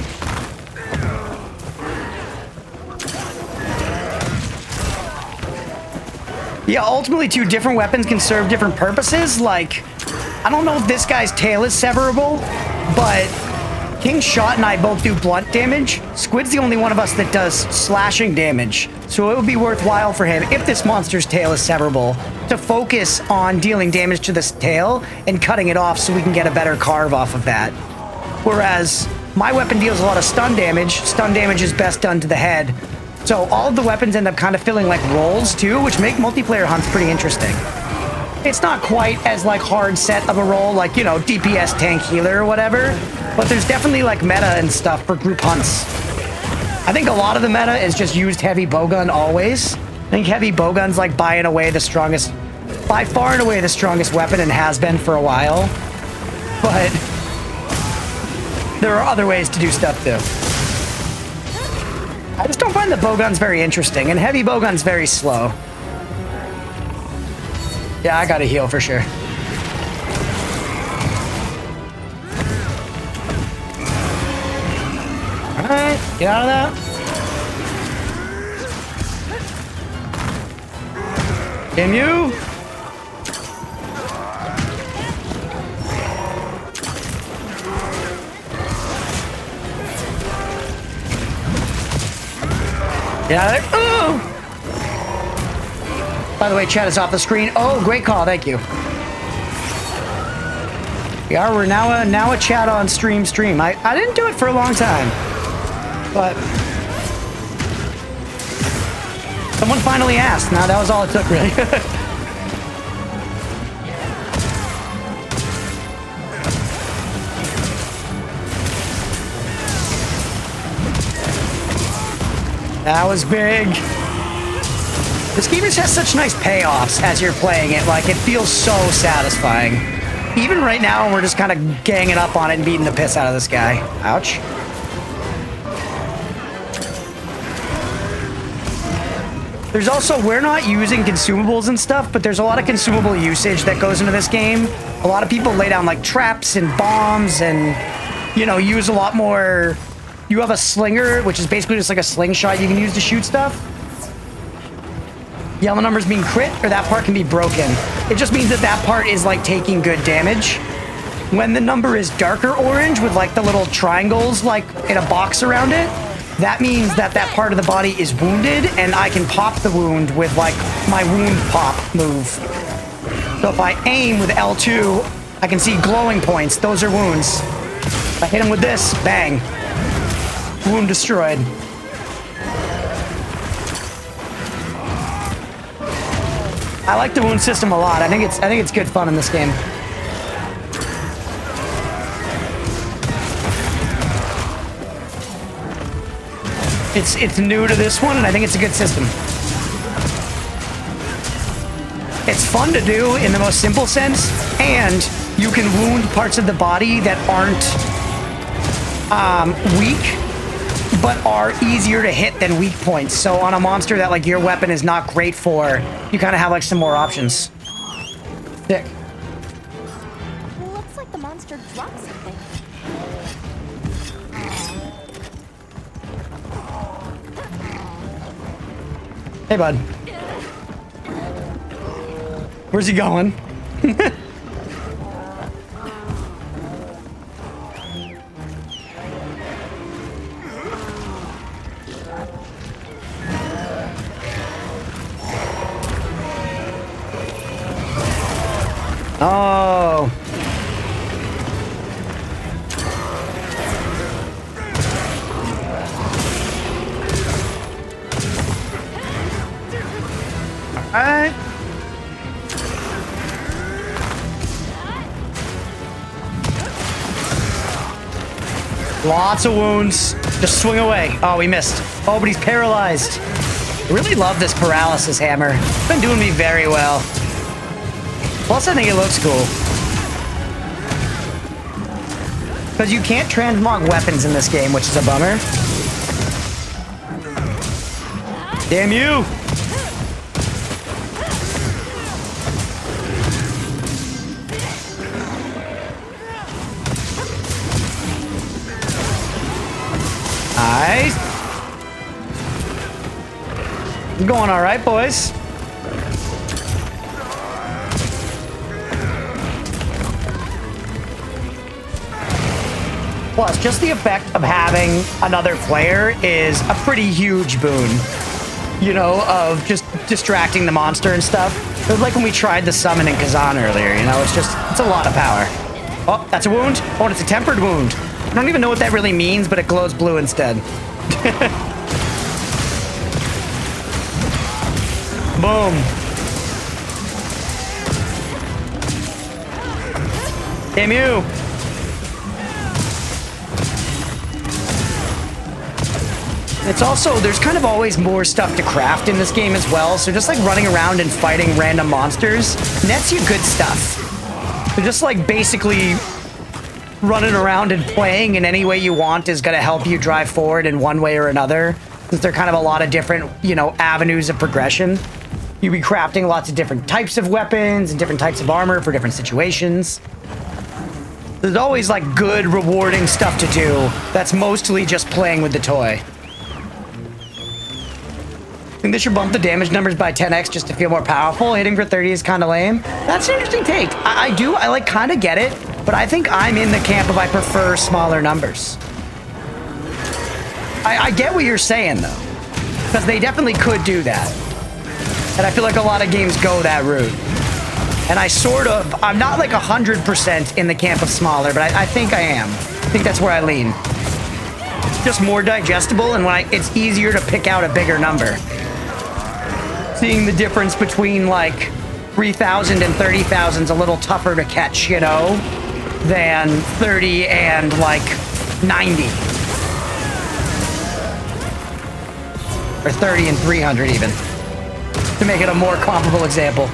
Yeah, ultimately 2 different weapons can serve different purposes. Like, I don't know if this guy's tail is severable, but King's Shot and I both do blunt damage. Squid's the only one of us that does slashing damage. So it would be worthwhile for him, if this monster's tail is severable, to focus on dealing damage to this tail and cutting it off so we can get a better carve off of that. Whereas my weapon deals a lot of stun damage. Stun damage is best done to the head. So all of the weapons end up kind of feeling like roles too, which make multiplayer hunts pretty interesting. It's not quite as like hard set of a role like, you know, DPS, tank, healer or whatever, but there's definitely like meta and stuff for group hunts. I think a lot of the meta is just used heavy bowgun always. I think heavy bowgun's like by far and away the strongest weapon and has been for a while. But there are other ways to do stuff too. I just don't find the bowguns very interesting, and heavy bowgun's very slow. Yeah, I gotta heal for sure. Alright, get out of that. Damn you! Get out of there. Oh! By the way, chat is off the screen. Oh, great call. Thank you. Yeah, we're now a chat on stream. I didn't do it for a long time, but someone finally asked. Now that was all it took, really. That was big. This game just has such nice payoffs as you're playing it. Like, it feels so satisfying. Even right now, we're just kind of ganging up on it and beating the piss out of this guy. Ouch. There's also, we're not using consumables and stuff, but there's a lot of consumable usage that goes into this game. A lot of people lay down, like, traps and bombs and, you know, use a lot more... You have a slinger, which is basically just like a slingshot you can use to shoot stuff. Yellow numbers mean crit, or that part can be broken. It just means that that part is like taking good damage. When the number is darker orange with like the little triangles like in a box around it, that means that that part of the body is wounded, and I can pop the wound with like my wound pop move. So if I aim with L2, I can see glowing points. Those are wounds. If I hit him with this, bang. Wound destroyed. I like the wound system a lot. I think it's good fun in this game. It's new to this one, and I think it's a good system. It's fun to do in the most simple sense, and you can wound parts of the body that aren't weak, but are easier to hit than weak points. So on a monster that like your weapon is not great for, you kind of have like some more options. Sick. Looks like the monster dropped something. Hey, bud. Where's he going? Oh. All right. Lots of wounds. Just swing away. Oh, we missed. Oh, but he's paralyzed. I really love this paralysis hammer. It's been doing me very well. Plus, I think it looks cool. Because you can't transmog weapons in this game, which is a bummer. Damn you! Nice. Going all right, boys. Plus, just the effect of having another player is a pretty huge boon. You know, of just distracting the monster and stuff. It was like when we tried the summon in Kazan earlier, you know? It's a lot of power. Oh, that's a wound? Oh, and it's a tempered wound. I don't even know what that really means, but it glows blue instead. Boom. Damn you. It's also, there's kind of always more stuff to craft in this game as well, so just like running around and fighting random monsters nets you good stuff. So just like basically running around and playing in any way you want is going to help you drive forward in one way or another, since there are kind of a lot of different, you know, avenues of progression. You'll be crafting lots of different types of weapons and different types of armor for different situations. There's always like good, rewarding stuff to do that's mostly just playing with the toy. I think they should bump the damage numbers by 10x just to feel more powerful. Hitting for 30 is kind of lame. That's an interesting take. I like kind of get it, but I think I'm in the camp of I prefer smaller numbers. I get what you're saying though, because they definitely could do that. And I feel like a lot of games go that route. And I'm not like 100% in the camp of smaller, but I think I am. I think that's where I lean. Just more digestible, and it's easier to pick out a bigger number. Seeing the difference between like 3,000 and 30,000 is a little tougher to catch, you know, than 30 and like 90. Or 30 and 300 even. To make it a more comparable example.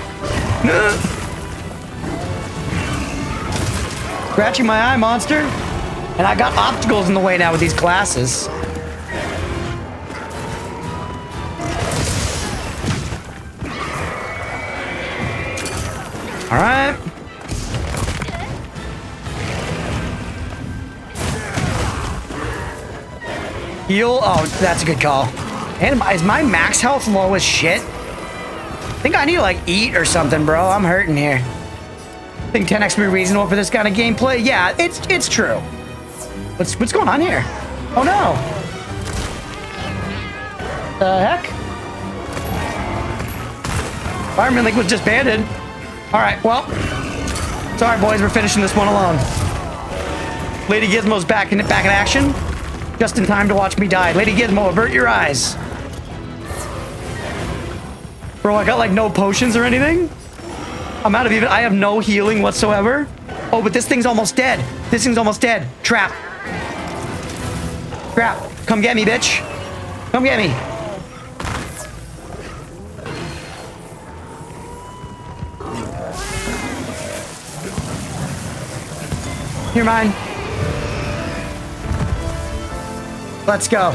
Scratching my eye, monster. And I got obstacles in the way now with these classes. All right. Heal. Oh, that's a good call. And is my max health low as shit? I think I need to like eat or something, bro. I'm hurting here. I think 10x would be reasonable for this kind of gameplay. Yeah, it's true. What's going on here? Oh no. The heck? Fireman Link was disbanded. All right, well. Sorry, boys, we're finishing this one alone. Lady Gizmo's back in action. Just in time to watch me die. Lady Gizmo, avert your eyes. Bro, I got like no potions or anything. I have no healing whatsoever. Oh, but this thing's almost dead. This thing's almost dead. Trap. Trap. Come get me, bitch. Come get me. You're mine. Let's go.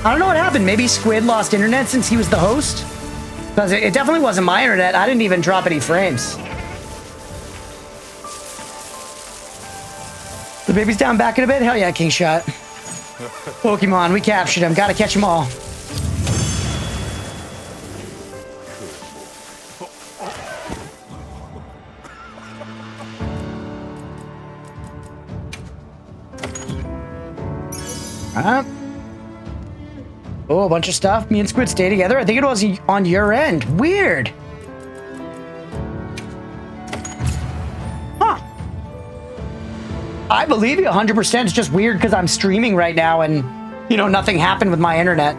I don't know what happened. Maybe Squid lost internet since he was the host? Because it definitely wasn't my internet. I didn't even drop any frames. The baby's down back in a bit? Hell yeah, King Shot. Pokemon, we captured him. Gotta catch them all. Alright. Oh, a bunch of stuff. Me and Squid stay together. I think it was on your end. Weird. Huh. I believe you 100%. It's just weird because I'm streaming right now and, you know, nothing happened with my internet.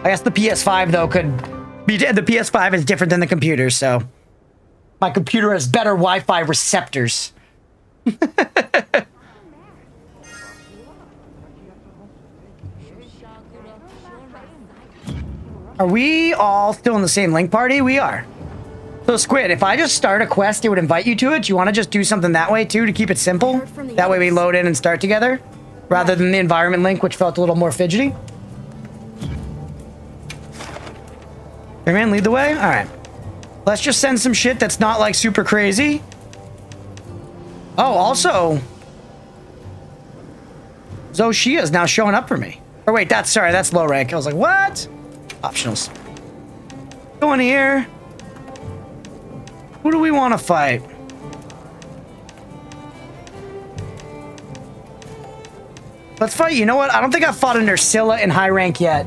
I guess the PS5, though, could be... The PS5 is different than the computer, so... My computer has better Wi-Fi receptors. Are we all still in the same link party? We are. So Squid, if I just start a quest, it would invite you to it. Do you want to just do something that way too to keep it simple? That way we load in and start together, rather than the environment link, which felt a little more fidgety. Hey man, lead the way? All right. Let's just send some shit that's not like super crazy. Oh, also, Zoshia is now showing up for me. Or wait, that's low rank. I was like, what? Optionals. Go in here. Who do we want to fight? Let's fight. You know what? I don't think I've fought under Scylla in high rank yet.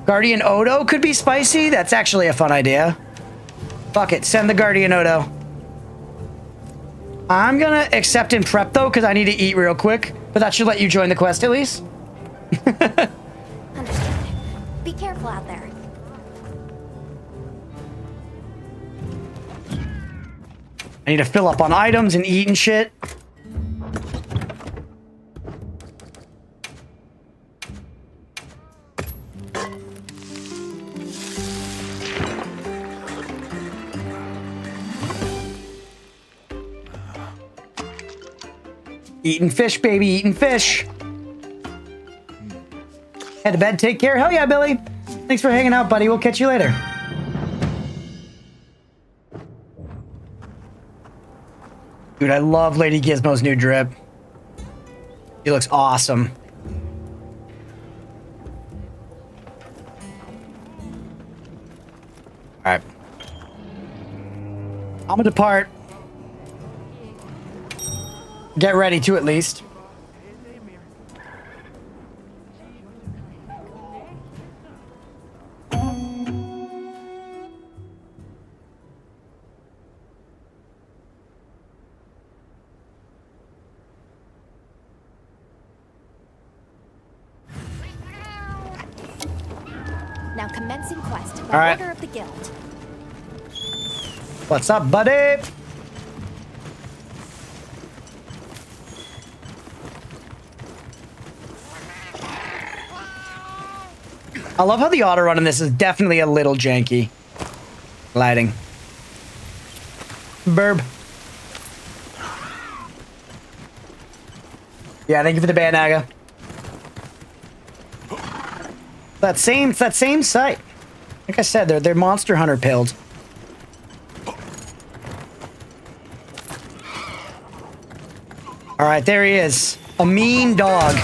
Guardian Odo could be spicy. That's actually a fun idea. Fuck it. Send the Guardian Odo. I'm gonna accept and prep though, because I need to eat real quick. But that should let you join the quest at least. Understood. Be careful out there. I need to fill up on items and eat and shit. Eating fish, baby, eating fish. Head to bed, take care. Hell yeah, Billy. Thanks for hanging out, buddy. We'll catch you later. Dude, I love Lady Gizmo's new drip. He looks awesome. All right. I'm gonna depart. Get ready to at least. Now commencing quest All by right. order of the guild. What's up, buddy? I love how the auto run in this is definitely a little janky. Lighting. Burb. Yeah, thank you for the ban, Naga. It's that same site. Like I said, they're Monster Hunter pilled. All right, there he is. A mean dog.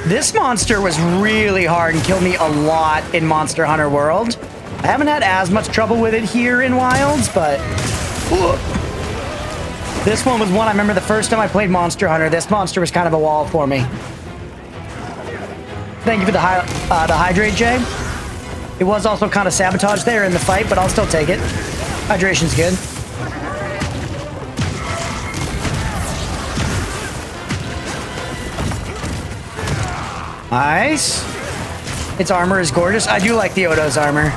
This monster was really hard and killed me a lot in Monster Hunter World. I haven't had as much trouble with it here in Wilds, but... This one was one I remember the first time I played Monster Hunter. This monster was kind of a wall for me. Thank you for the hydrate, Jay. It was also kind of sabotage there in the fight, but I'll still take it. Hydration's good. Nice. Its armor is gorgeous. I do like the Odo's armor.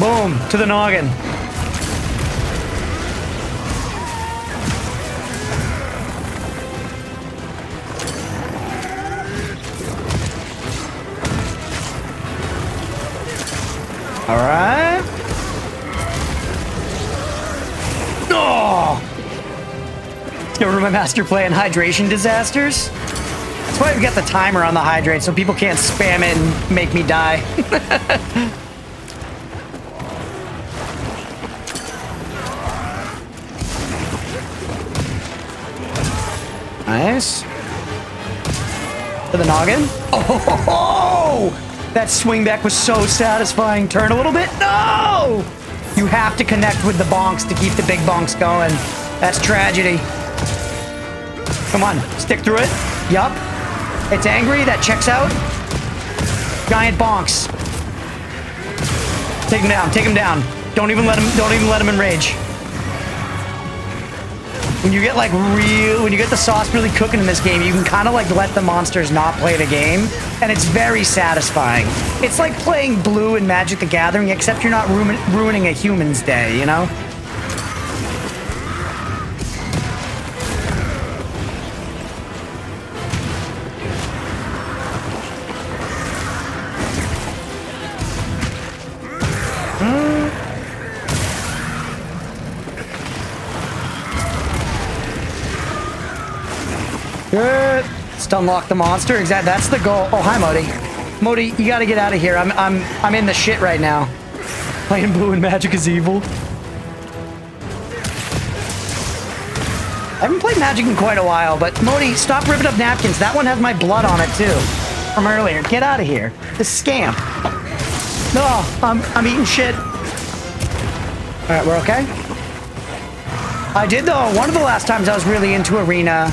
Boom, to the noggin. All right. Oh! Remember my master play in hydration disasters? That's why we got the timer on the hydrate so people can't spam it and make me die. Nice. To the noggin. Oh! That swing back was so satisfying. Turn a little bit. No! You have to connect with the bonks to keep the big bonks going. That's tragedy. Come on, stick through it. Yup. It's angry. That checks out. Giant bonks. Take him down. Take him down. Don't even let him enrage. When you get when you get the sauce really cooking in this game, you can kind of like let the monsters not play the game, and it's very satisfying. It's like playing Blue in Magic the Gathering, except you're not ruining a human's day, you know? Good. Just unlock the monster. Exactly. That's the goal. Oh, hi, Modi. Modi, you gotta get out of here. I'm in the shit right now. Playing blue and magic is evil. I haven't played Magic in quite a while, but Modi, stop ripping up napkins. That one has my blood on it too, from earlier. Get out of here. This scamp. No, I'm eating shit. All right, we're okay. I did though. One of the last times I was really into Arena.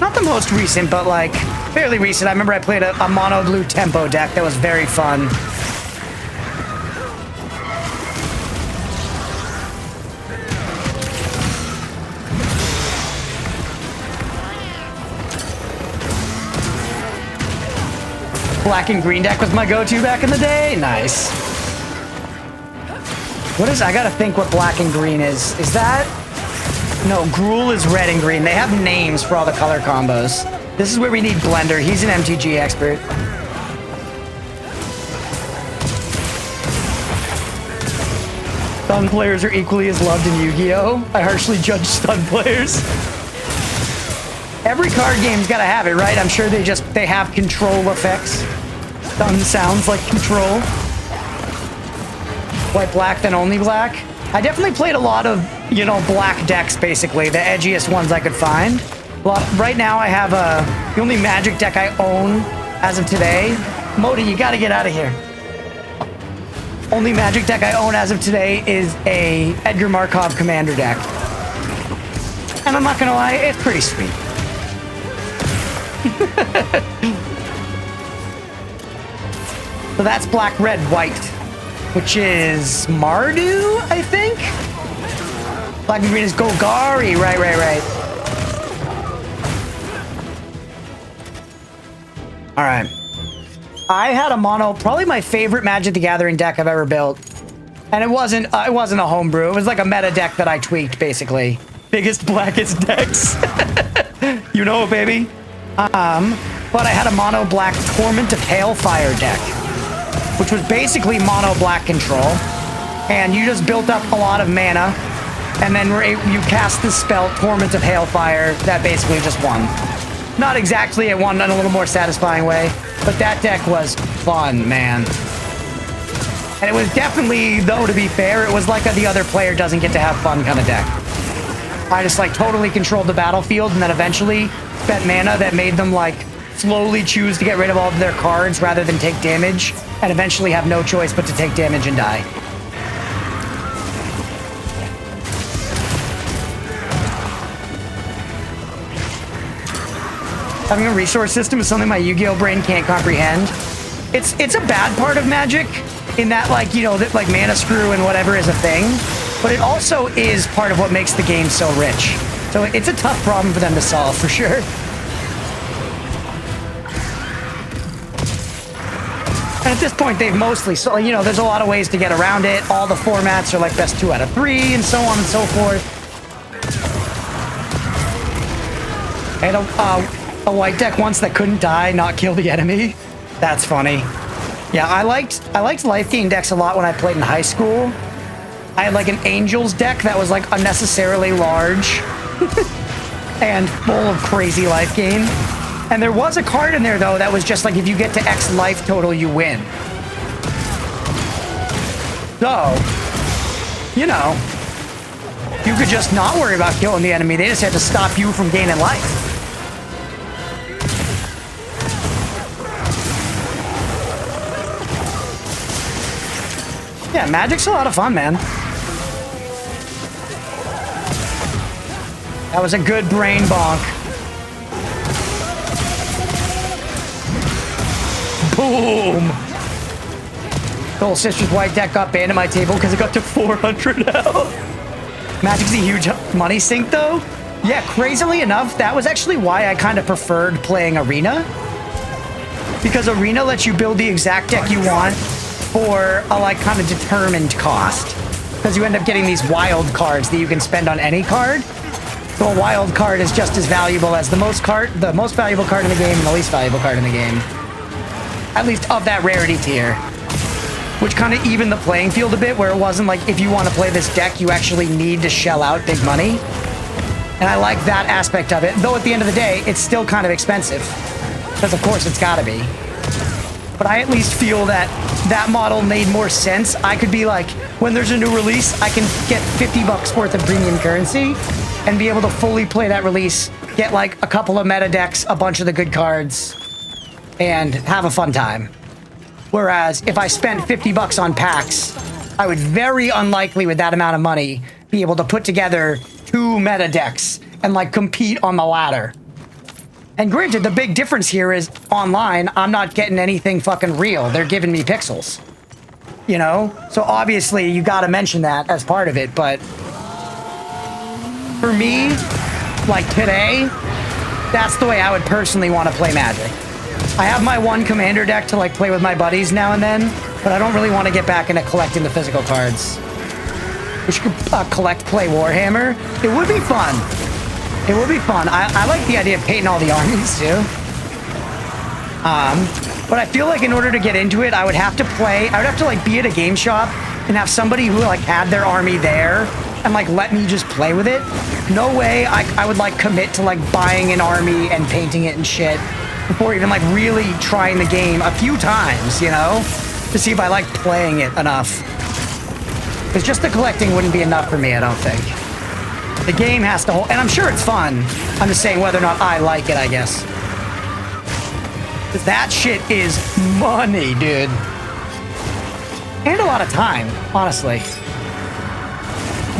Not the most recent, but like fairly recent. I remember I played a mono blue tempo deck that was very fun. Black and green deck was my go-to back in the day. Nice. What is... I gotta think what black and green is. Is that... No, Gruul is red and green. They have names for all the color combos. This is where we need Blender. He's an MTG expert. Stun players are equally as loved in Yu-Gi-Oh! I harshly judge stun players. Every card game's gotta have it, right? I'm sure they have control effects. Stun sounds like control. White, black, then only black. I definitely played a lot of, you know, black decks, basically. The edgiest ones I could find. Right now I have the only Magic deck I own as of today. Modi, you gotta get out of here. Only Magic deck I own as of today is a Edgar Markov Commander deck. And I'm not gonna lie, it's pretty sweet. So that's black, red, white, which is Mardu, I think? Black and green is Golgari. Right. All right. I had a mono, probably my favorite Magic the Gathering deck I've ever built. And it wasn't a homebrew. It was like a meta deck that I tweaked, basically. Biggest, blackest decks. You know it, baby. But I had a mono black Torment of Hailfire deck, which was basically mono black control. And you just built up a lot of mana, and then you cast the spell Torment of Hailfire that basically just won. Not exactly, it won in a little more satisfying way, but that deck was fun, man. And it was definitely, though, to be fair, it was like the other player doesn't get to have fun kind of deck. I just like totally controlled the battlefield and then eventually spent mana that made them like slowly choose to get rid of all of their cards rather than take damage, and eventually have no choice but to take damage and die. Having a resource system is something my Yu-Gi-Oh brain can't comprehend. It's a bad part of Magic in that, like, you know, that like mana screw and whatever is a thing, but it also is part of what makes the game so rich. So it's a tough problem for them to solve, for sure. And at this point, they've mostly, so you know, there's a lot of ways to get around it. All the formats are like best 2 out of 3 and so on and so forth. And a white deck once that couldn't die, not kill the enemy. That's funny. Yeah, I liked life gain decks a lot when I played in high school. I had like an Angels deck that was like unnecessarily large and full of crazy life gain. And there was a card in there though that was just like, if you get to X life total, you win. So, you know, you could just not worry about killing the enemy. They just had to stop you from gaining life. Yeah, Magic's a lot of fun, man. That was a good brain bonk. Boom! Soul Sister's white deck got banned at my table because it got to 400 now. Magic's a huge money sink, though. Yeah, crazily enough, that was actually why I kind of preferred playing Arena. Because Arena lets you build the exact deck you want for a like kind of determined cost, because you end up getting these wild cards that you can spend on any card. So a wild card is just as valuable as the most valuable card in the game and the least valuable card in the game, at least of that rarity tier, which kind of evened the playing field a bit, where it wasn't like if you want to play this deck you actually need to shell out big money. And I like that aspect of it. Though at the end of the day, it's still kind of expensive. Because of course it's gotta be. But I at least feel that that model made more sense. I could be like, when there's a new release, I can get 50 bucks worth of premium currency and be able to fully play that release, get like a couple of meta decks, a bunch of the good cards, and have a fun time. Whereas if I spent 50 bucks on packs, I would very unlikely with that amount of money be able to put together 2 meta decks and like compete on the ladder. And granted, the big difference here is online, I'm not getting anything fucking real. They're giving me pixels. You know? So obviously you gotta mention that as part of it, but for me, like today, that's the way I would personally want to play Magic. I have my one commander deck to like play with my buddies now and then, but I don't really want to get back into collecting the physical cards. We should collect, play Warhammer. It would be fun. It would be fun. I like the idea of painting all the armies too. But I feel like in order to get into it, I would have to like be at a game shop and have somebody who like had their army there and like let me just play with it. No way I would like commit to like buying an army and painting it and shit before even like really trying the game a few times, you know, to see if I like playing it enough. Because just the collecting wouldn't be enough for me, I don't think. The game has to hold, and I'm sure it's fun. I'm just saying whether or not I like it, I guess. Because that shit is money, dude. And a lot of time, honestly.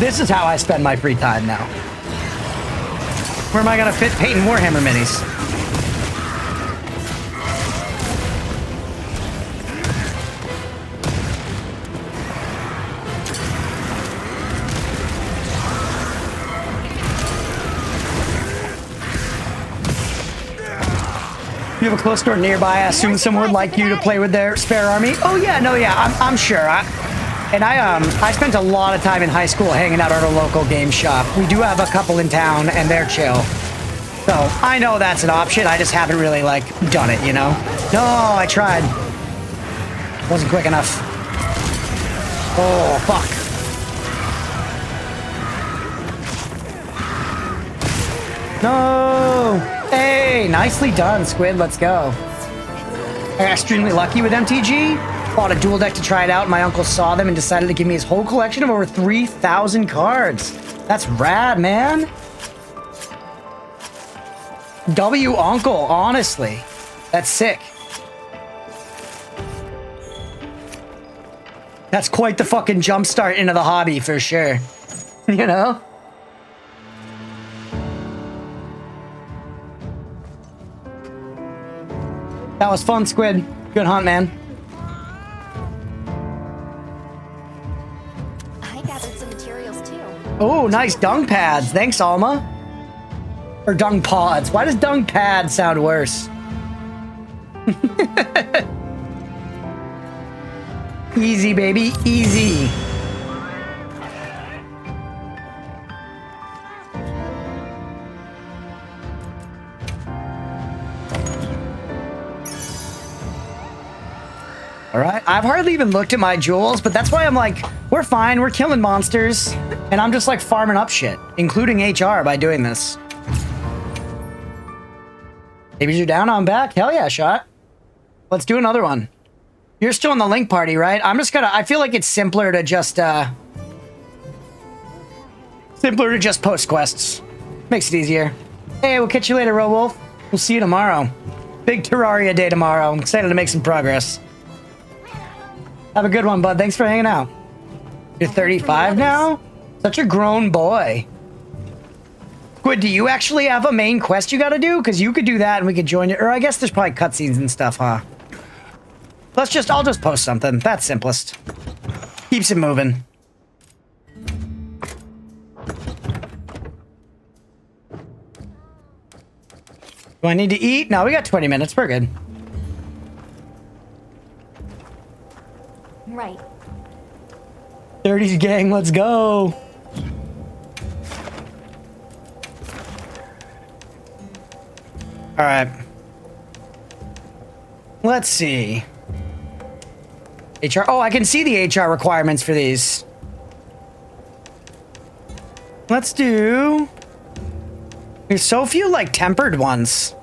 This is how I spend my free time now. Where am I gonna fit painting Warhammer minis? You have a close door nearby. I assume someone would like you to play with their spare army. Oh yeah, no, yeah, I'm sure. I spent a lot of time in high school hanging out at a local game shop. We do have a couple in town, and they're chill. So I know that's an option. I just haven't really like done it, you know. No, I tried. Wasn't quick enough. Oh fuck. No. Hey, nicely done, Squid. Let's go. I got extremely lucky with MTG. Bought a dual deck to try it out. My uncle saw them and decided to give me his whole collection of over 3,000 cards. That's rad, man. W uncle, honestly. That's sick. That's quite the fucking jumpstart into the hobby for sure. You know? That was fun, Squid. Good hunt, man. I gathered some materials too. Oh, nice dung pads. Thanks, Alma. Or dung pods. Why does dung pad sound worse? Easy, baby. Easy. All right, I've hardly even looked at my jewels, but that's why I'm like, we're fine, we're killing monsters, and I'm just like farming up shit, including HR by doing this. Maybe you're down, I'm back. Hell yeah, shot. Let's do another one. You're still in the link party, right? I'm just gonna, I feel like it's simpler to just post quests. Makes it easier. Hey, we'll catch you later, Wolf. We'll see you tomorrow. Big Terraria day tomorrow. I'm excited to make some progress. Have a good one, bud. Thanks for hanging out. You're 35 now? Such a grown boy. Squid, do you actually have a main quest you gotta do? Because you could do that and we could join you. Or I guess there's probably cutscenes and stuff, huh? I'll just post something. That's simplest. Keeps it moving. Do I need to eat? No, we got 20 minutes. We're good. Right. 30s gang, let's go. All right. Let's see. HR. Oh, I can see the HR requirements for these. Let's do There's so few, like, tempered ones.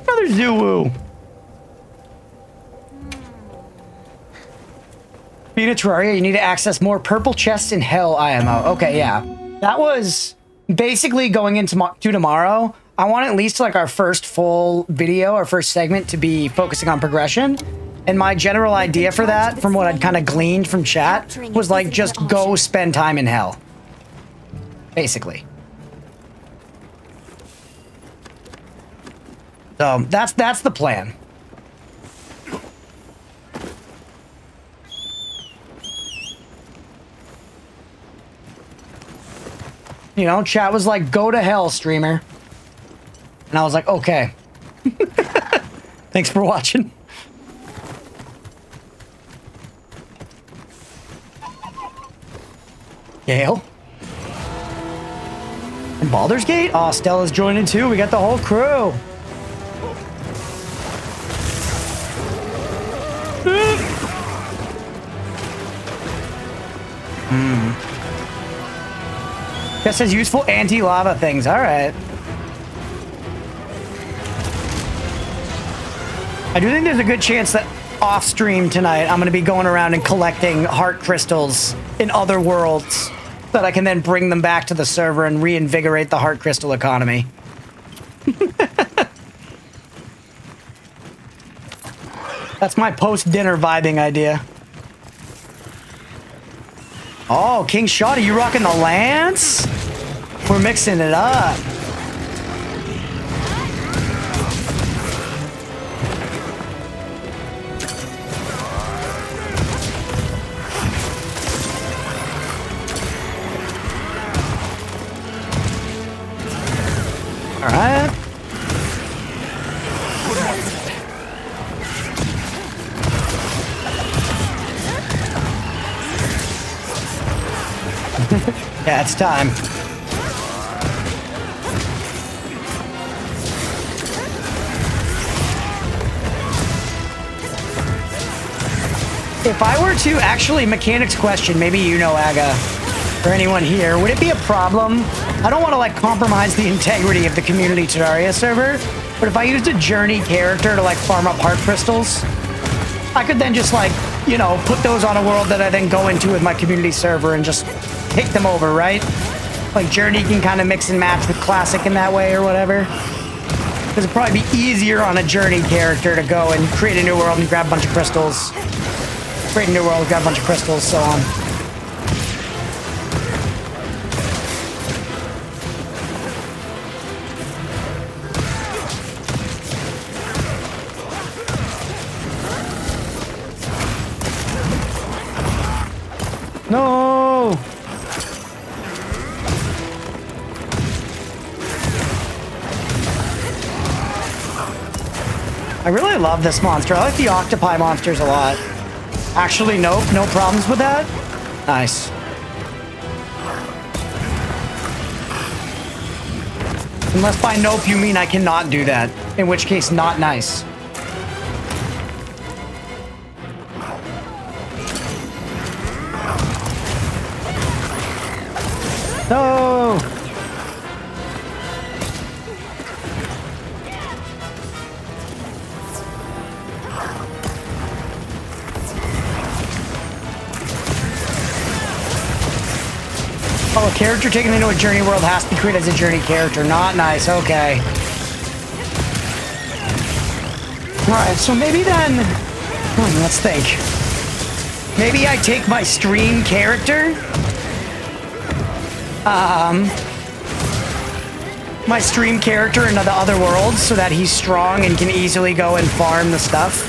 Another Zoo-woo. Being a Terraria, you need to access more purple chests in Hell IMO. Okay, yeah. That was basically going into tomorrow. I want at least like our first full video, our first segment to be focusing on progression. And my general idea for that, from what I'd kind of gleaned from chat, was like just go spend time in Hell. Basically. So that's the plan. You know, chat was like, go to hell, streamer. And I was like, okay. Thanks for watching. Gale. And Baldur's Gate? Oh, Stella's joining too. We got the whole crew. That says useful anti-lava things. All right. I do think there's a good chance that off stream tonight, I'm going to be going around and collecting heart crystals in other worlds that I can then bring them back to the server and reinvigorate the heart crystal economy. That's my post-dinner vibing idea. Oh, King Shotty, you rocking the lance? We're mixing it up. All right. Yeah, it's time. If I were to actually, mechanics question, maybe you know, Aga, or anyone here, would it be a problem? I don't want to like compromise the integrity of the community Terraria server, but if I used a journey character to like farm up heart crystals, I could then just like, you know, put those on a world that I then go into with my community server and just take them over, right? Like Journey can kind of mix and match with Classic in that way or whatever. Because it'd probably be easier on a Journey character to go and create a new world and grab a bunch of crystals. Create a new world, grab a bunch of crystals, so on. No! I really love this monster. I like the octopi monsters a lot. Actually, nope, no problems with that. Nice. Unless by nope you mean I cannot do that. In which case, not nice. No! Oh, a character taken into a journey world has to be created as a journey character. Not nice. Okay. Alright, so maybe then... let's think. Maybe I take my stream character... my stream character into the other worlds so that he's strong and can easily go and farm the stuff.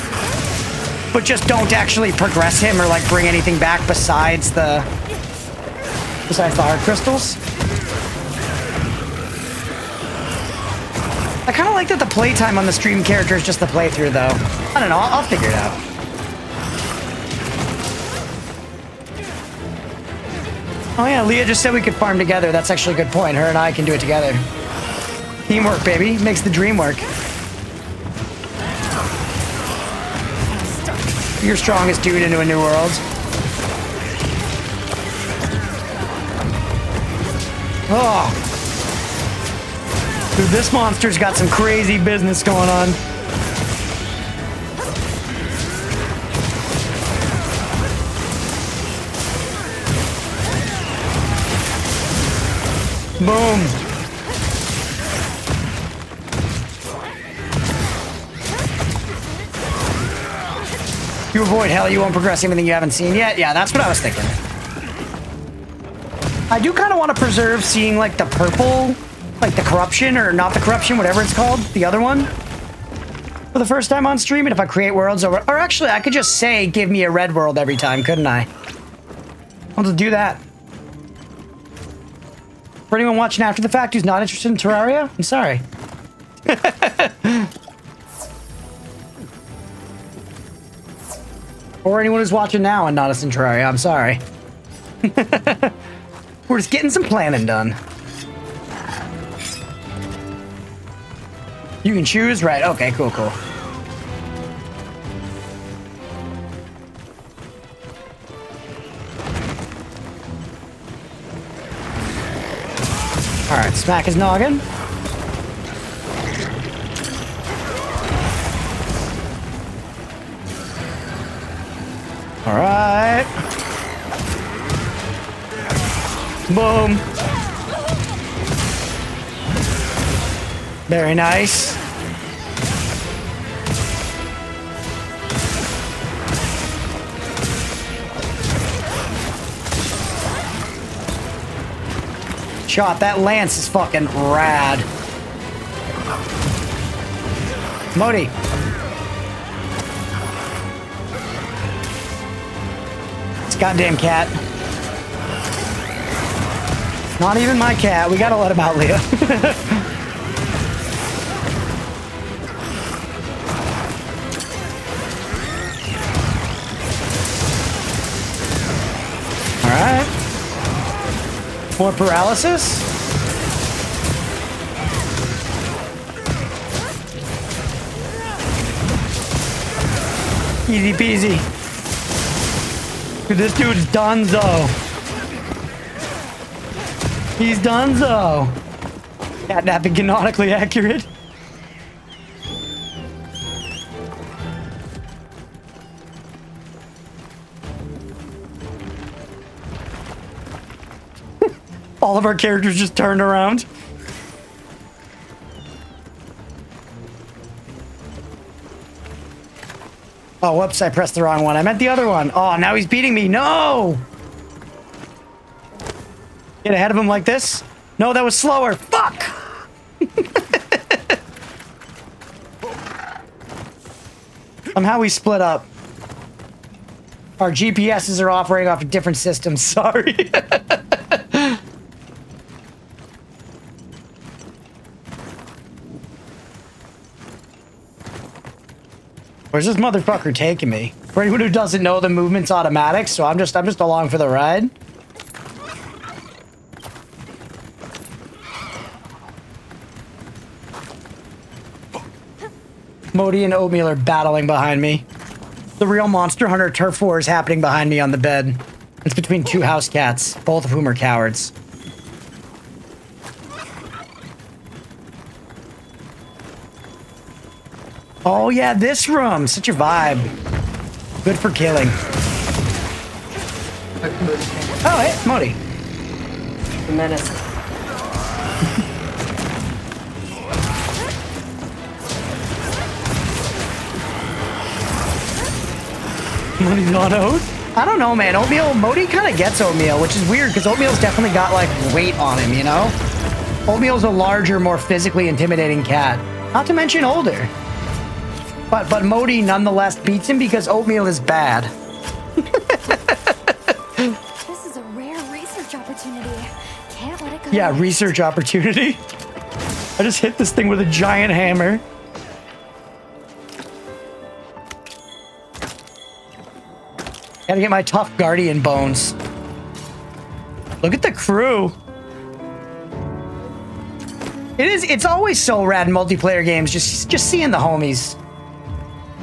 But just don't actually progress him or like bring anything back besides the heart crystals. I kind of like that the playtime on the stream character is just the playthrough though. I don't know, I'll figure it out. Oh yeah, Leah just said we could farm together. That's actually a good point. Her and I can do it together. Teamwork, baby. Makes the dream work. You're strongest dude into a new world. Oh. Dude, this monster's got some crazy business going on. Boom. You avoid hell, you won't progress anything you haven't seen yet? Yeah, that's what I was thinking. I do kind of want to preserve seeing, like, the purple, like, the corruption, or not the corruption, whatever it's called, the other one, for the first time on stream. And if I create worlds, or actually, I could just say, give me a red world every time, couldn't I? I'll just do that. For anyone watching after the fact who's not interested in Terraria, I'm sorry. Or anyone who's watching now and not interested in Terraria, I'm sorry. We're just getting some planning done. You can choose, right? Okay, cool, cool. All right, smack his noggin. All right. Boom. Very nice. Shot, that lance is fucking rad. Modi. This goddamn cat. Not even my cat. We gotta let him out, Leah. All right. More paralysis? Easy peasy. Dude, this dude's donezo. He's donezo. Catnapping canonically accurate. All of our characters just turned around. Oh, whoops, I pressed the wrong one. I meant the other one. Oh, now he's beating me. No! Get ahead of him like this? No, that was slower. Fuck! Somehow we split up. Our GPSs are operating off of different systems. Sorry. Where's this motherfucker taking me? For anyone who doesn't know, the movement's automatic, so I'm just along for the ride. Modi and Oatmeal are battling behind me. The real Monster Hunter Turf War is happening behind me on the bed. It's between two house cats, both of whom are cowards. Oh yeah, this room, such a vibe. Good for killing. Oh, hey, Modi. The menace. Modi's on Oat? I don't know, man. Oatmeal, Modi kind of gets Oatmeal, which is weird because Oatmeal's definitely got like weight on him, you know? Oatmeal's a larger, more physically intimidating cat. Not to mention older. But Modi nonetheless beats him because Oatmeal is bad. This is a rare research opportunity. Can't let it go. Yeah, research opportunity. I just hit this thing with a giant hammer. Gotta get my tough guardian bones. Look at the crew. It's always so rad in multiplayer games, just seeing the homies.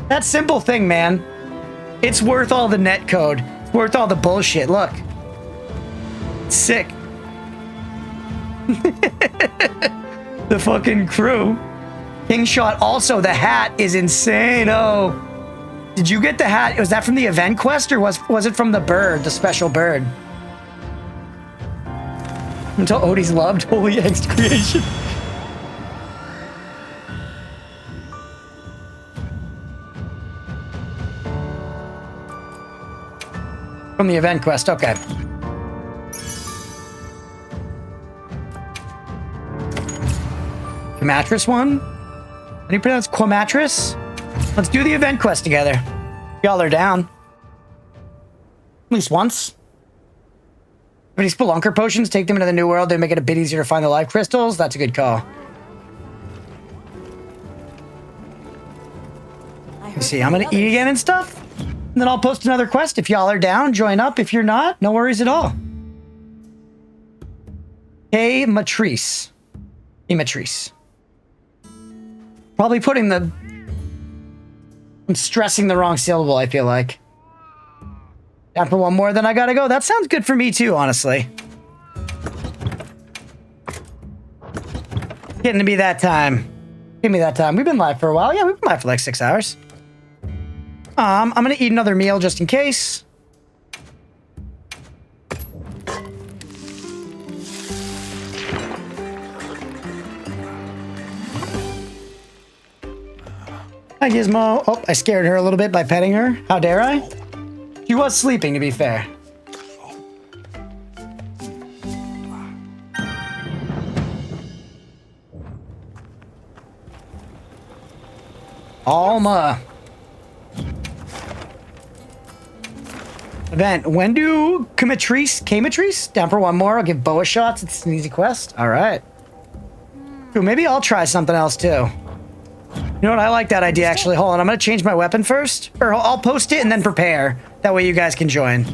That simple thing, man. It's worth all the netcode. It's worth all the bullshit. Look. It's sick. The fucking crew. King shot also. The hat is insane. Oh. Did you get the hat? Was that from the event quest or was it from the bird, the special bird? Until Odie's loved Holy Eggs creation. From the event quest, okay. Mattress one? How do you pronounce Quamatris? Let's do the event quest together. Y'all are down. At least once. Any spelunker potions, take them into the new world. They make it a bit easier to find the life crystals. That's a good call. You see, I'm gonna eat again and stuff. And then I'll post another quest. If y'all are down, join up. If you're not, no worries at all. Hey, Matrice. Hey, Matrice. Probably putting the... I'm stressing the wrong syllable, I feel like. Down for one more, then I gotta go. That sounds good for me too, honestly. Getting to be that time. Give me that time. We've been live for a while. Yeah, we've been live for like 6 hours. I'm gonna eat another meal just in case. Hi, Gizmo. Oh, I scared her a little bit by petting her. How dare I? She was sleeping, to be fair. Alma. Event. When do Kamatrice? Down for one more. I'll give Boa shots. It's an easy quest. All right. Ooh, maybe I'll try something else too. You know what? I like that idea, actually. Hold on. I'm going to change my weapon first. Or I'll post it and then prepare. That way you guys can join.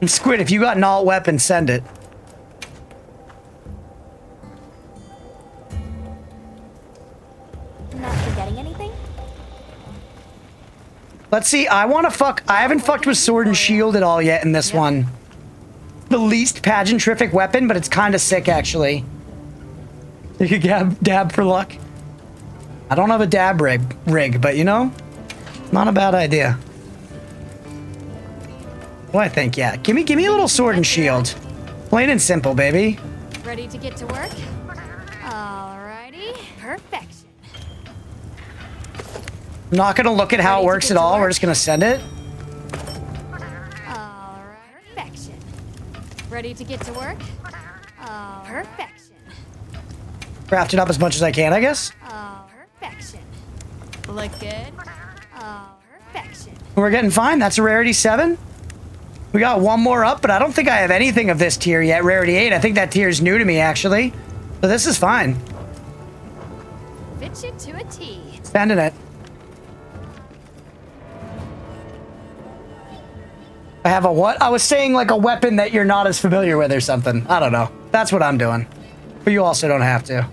And Squid, if you got an alt weapon, send it. Not forgetting anything? Let's see. I want to fuck... I haven't fucked with Sword and Shield at all yet in this one. The least pageantrific weapon, but it's kind of sick, actually. You could dab for luck. I don't have a dab rig, but you know, not a bad idea. Well, I think, yeah. Give me a little sword and shield. Plain and simple, baby. Ready to get to work? Alrighty. Perfection. I'm not gonna look at how it works at all. We're just gonna send it. Alright. Perfection. Ready to get to work? Perfection. Craft it up as much as I can, I guess. Perfection. Look good. Perfection. We're getting fine. That's a rarity 7. We got one more up, but I don't think I have anything of this tier yet. Rarity 8. I think that tier is new to me, actually. So this is fine. Fit you to a T. Spending it. I have a what? I was saying like a weapon that you're not as familiar with or something. I don't know. That's what I'm doing. But you also don't have to.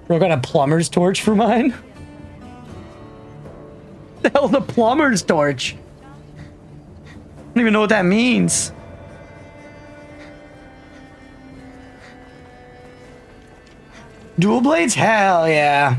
We're got a plumber's torch for mine? The hell, the plumber's torch? I don't even know what that means. Dual blades? Hell yeah.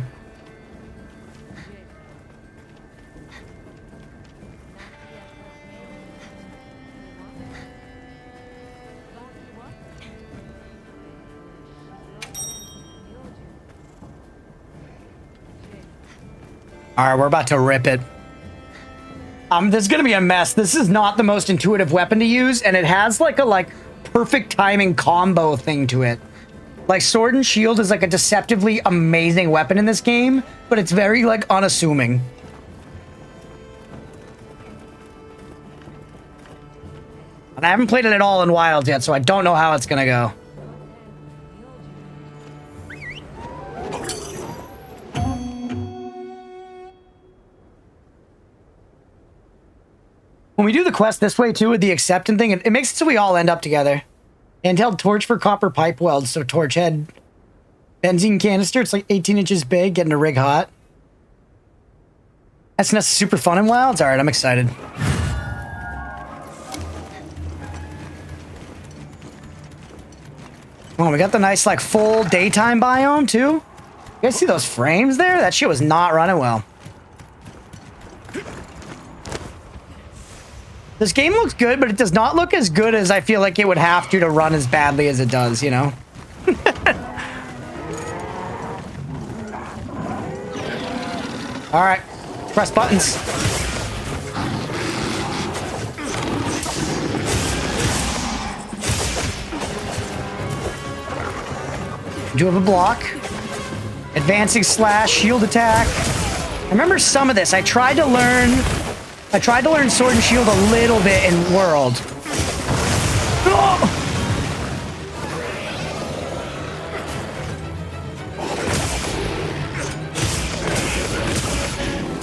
All right, we're about to rip it. This is gonna be a mess. This is not the most intuitive weapon to use, and it has like a perfect timing combo thing to it. Like Sword and Shield is like a deceptively amazing weapon in this game, but it's very like unassuming. And I haven't played it at all in Wild yet, so I don't know how it's gonna go. When we do the quest this way, too, with the acceptance thing, it makes it so we all end up together. Handheld torch for copper pipe welds, so torch head. Benzene canister, it's like 18 inches big, getting a rig hot. SnS is super fun in Wilds. All right, I'm excited. Oh, we got the nice, like, full daytime biome, too. You guys see those frames there? That shit was not running well. This game looks good, but it does not look as good as I feel like it would have to run as badly as it does, you know? All right, press buttons. Do have a block. Advancing slash, shield attack. I remember some of this. I tried to learn sword and shield a little bit in World. Oh!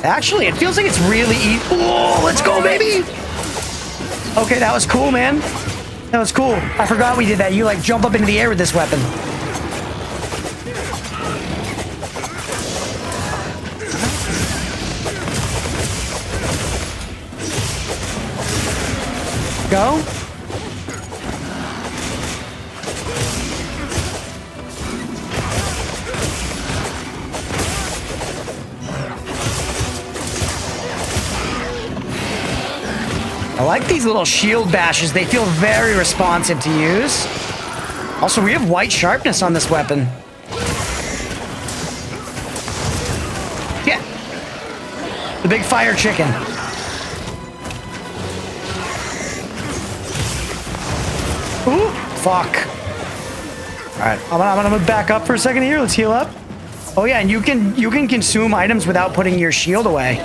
Actually, it feels like it's really easy. Oh, let's go, baby! Okay, that was cool, man. That was cool. I forgot we did that. You, like, jump up into the air with this weapon. Go. I like these little shield bashes. They feel very responsive to use. Also, we have white sharpness on this weapon. Yeah. The big fire chicken. Ooh, fuck. All right, I'm gonna back up for a second here. Let's heal up. Oh yeah, and you can consume items without putting your shield away.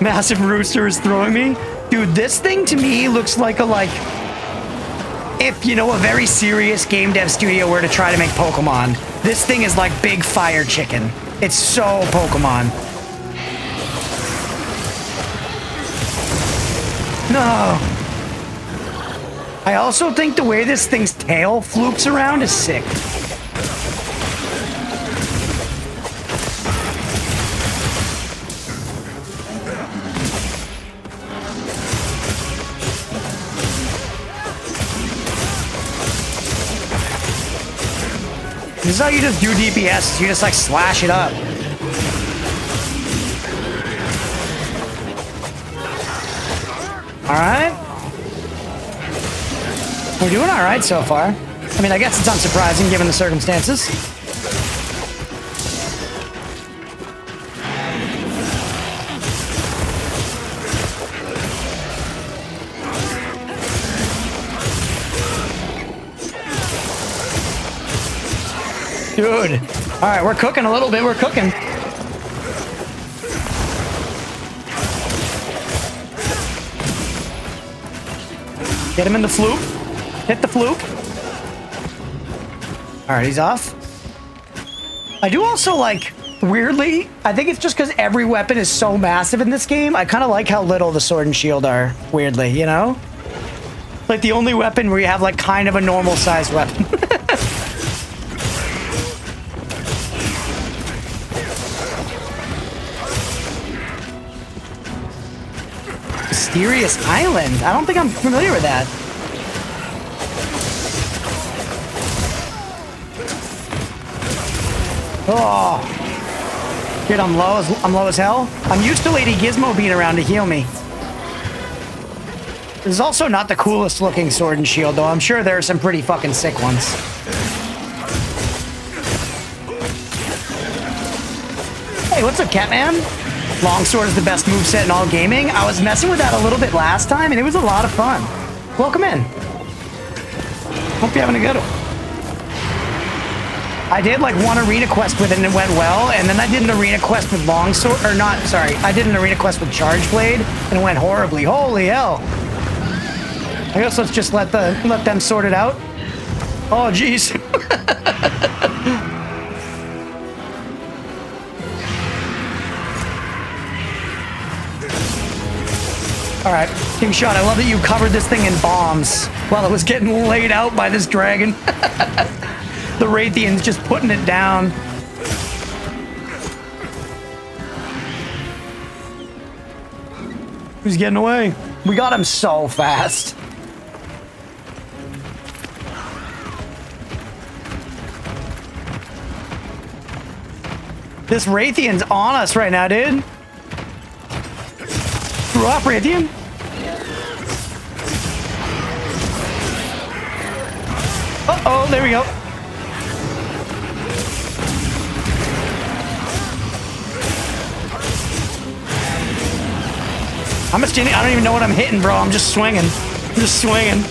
Massive rooster is throwing me. Dude, this thing to me looks like if, you know, a very serious game dev studio were to try to make Pokemon. This thing is like big fire chicken. It's so Pokemon. No. I also think the way this thing's tail flukes around is sick. This is how you just do DPS. You just like slash it up. All right. We're doing all right so far. I mean, I guess it's unsurprising given the circumstances. Dude. All right, we're cooking a little bit. We're cooking. Get him in the floop. Hit the floop. All right, he's off. I do also like, weirdly, I think it's just because every weapon is so massive in this game. I kind of like how little the sword and shield are, weirdly, you know? Like the only weapon where you have like kind of a normal sized weapon. Mysterious Island. I don't think I'm familiar with that. Oh. Dude, I'm low as hell. I'm used to Lady Gizmo being around to heal me. This is also not the coolest looking sword and shield, though. I'm sure there are some pretty fucking sick ones. Hey, what's up, Catman? Longsword is the best moveset in all gaming. I was messing with that a little bit last time, and it was a lot of fun. Welcome in. Hope you're having a good one. I did like one arena quest with it, and it went well, and then I did an arena quest with longsword, or not, sorry. I did an arena quest with charge blade, and it went horribly. Holy hell. I guess let's just let them sort it out. Oh, jeez. All right, King Shot, I love that you covered this thing in bombs while it was getting laid out by this dragon. The Raytheon's just putting it down. He's getting away. We got him so fast. This Raytheon's on us right now, dude. Screw up, Raytheon. Uh-oh, there we go. I'm just standing. I don't even know what I'm hitting, bro. I'm just swinging. I'm just swinging.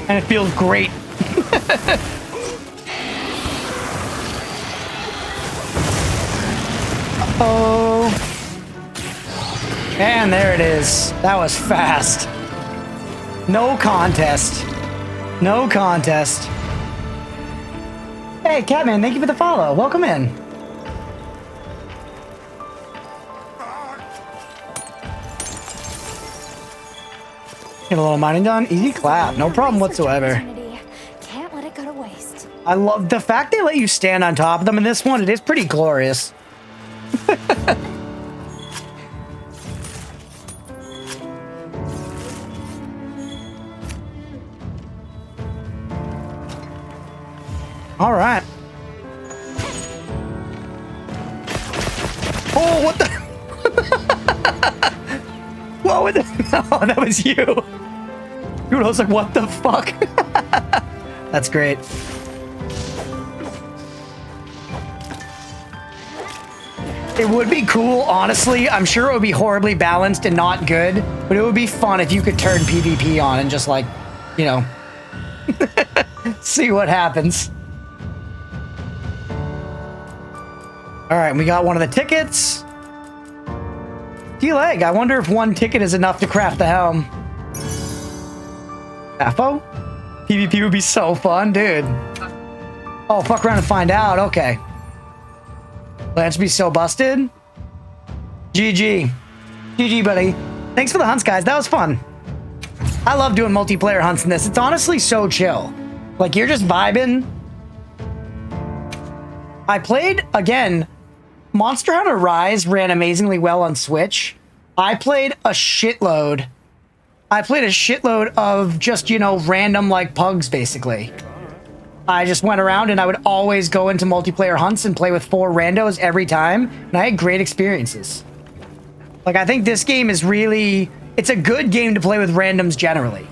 And it feels great. Uh-oh. And there it is. That was fast. No contest. No contest. Hey, Catman, thank you for the follow. Welcome in. Get a little mining done. Easy clap. No problem whatsoever. Can't let it go to waste. I love the fact they let you stand on top of them in this one. It is pretty glorious. All right. Oh, what the? What was that? Oh, that was you. Dude, I was like, what the fuck? That's great. It would be cool, honestly. I'm sure it would be horribly balanced and not good, but it would be fun if you could turn PvP on and just like, you know, see what happens. All right, we got one of the tickets. D-Leg, I wonder if one ticket is enough to craft the helm. Affo? PvP would be so fun, dude. Oh, fuck around and find out. Okay. Lance be so busted. GG. GG, buddy. Thanks for the hunts, guys. That was fun. I love doing multiplayer hunts in this. It's honestly so chill. Like, you're just vibing. I played, again, Monster Hunter Rise ran amazingly well on Switch. I played a shitload. I played a shitload of just, you know, random, like, pugs, basically. I just went around and I would always go into multiplayer hunts and play with 4 randos every time, and I had great experiences. Like, I think this game is really... It's a good game to play with randoms generally.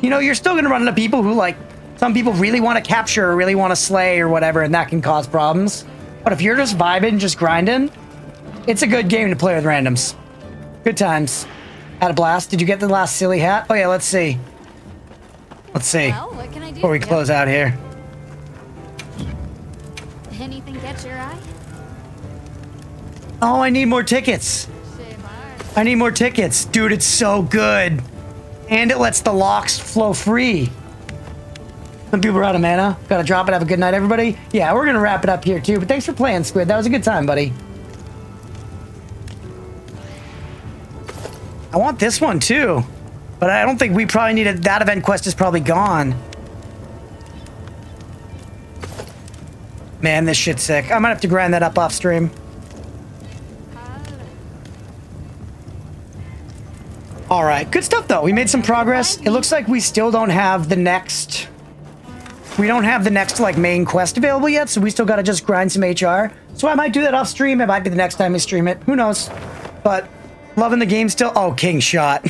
You know, you're still going to run into people who, like, some people really want to capture or really want to slay or whatever, and that can cause problems. But if you're just vibing, just grinding, it's a good game to play with randoms. Good times. Had a blast. Did you get the last silly hat? Oh, yeah, let's see. Let's see. Well, what can I do? Before we close out here. Anything catch your eye? Oh, I need more tickets. I need more tickets. Dude, it's so good. And it lets the locks flow free. Some people are out of mana. Gotta drop it. Have a good night, everybody. Yeah, we're gonna wrap it up here, too. But thanks for playing, Squid. That was a good time, buddy. I want this one, too. But I don't think we probably need it. That event quest is probably gone. Man, this shit's sick. I might have to grind that up off stream. All right, good stuff though. We made some progress. It looks like we still don't have the next... We don't have the next, like, main quest available yet, so we still gotta just grind some HR. So I might do that off stream. It might be the next time we stream it. Who knows? But loving the game still. Oh, King Shot.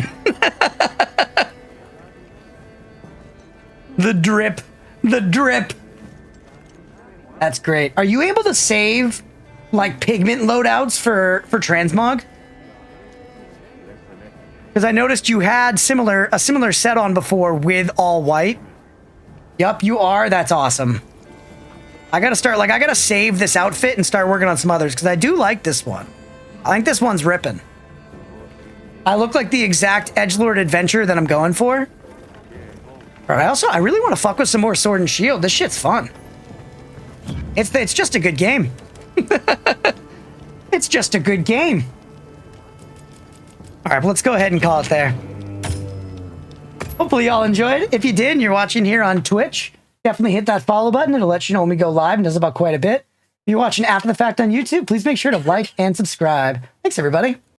The drip. The drip. That's great. Are you able to save, like, pigment loadouts for transmog? Because I noticed you had a similar set on before with all white. Yup, you are. That's awesome. I gotta start, like, I gotta save this outfit and start working on some others, because I do like this one. I think this one's ripping. I look like the exact edgelord adventure that I'm going for. All right, I really want to fuck with some more Sword and Shield. This shit's fun. It's just a good game. It's just a good game. All right, well, let's go ahead and call it there. Hopefully y'all enjoyed. If you did and you're watching here on Twitch, definitely hit that follow button. It'll let you know when we go live, and does about quite a bit. If you're watching after the fact on YouTube, please make sure to like and subscribe. Thanks, everybody.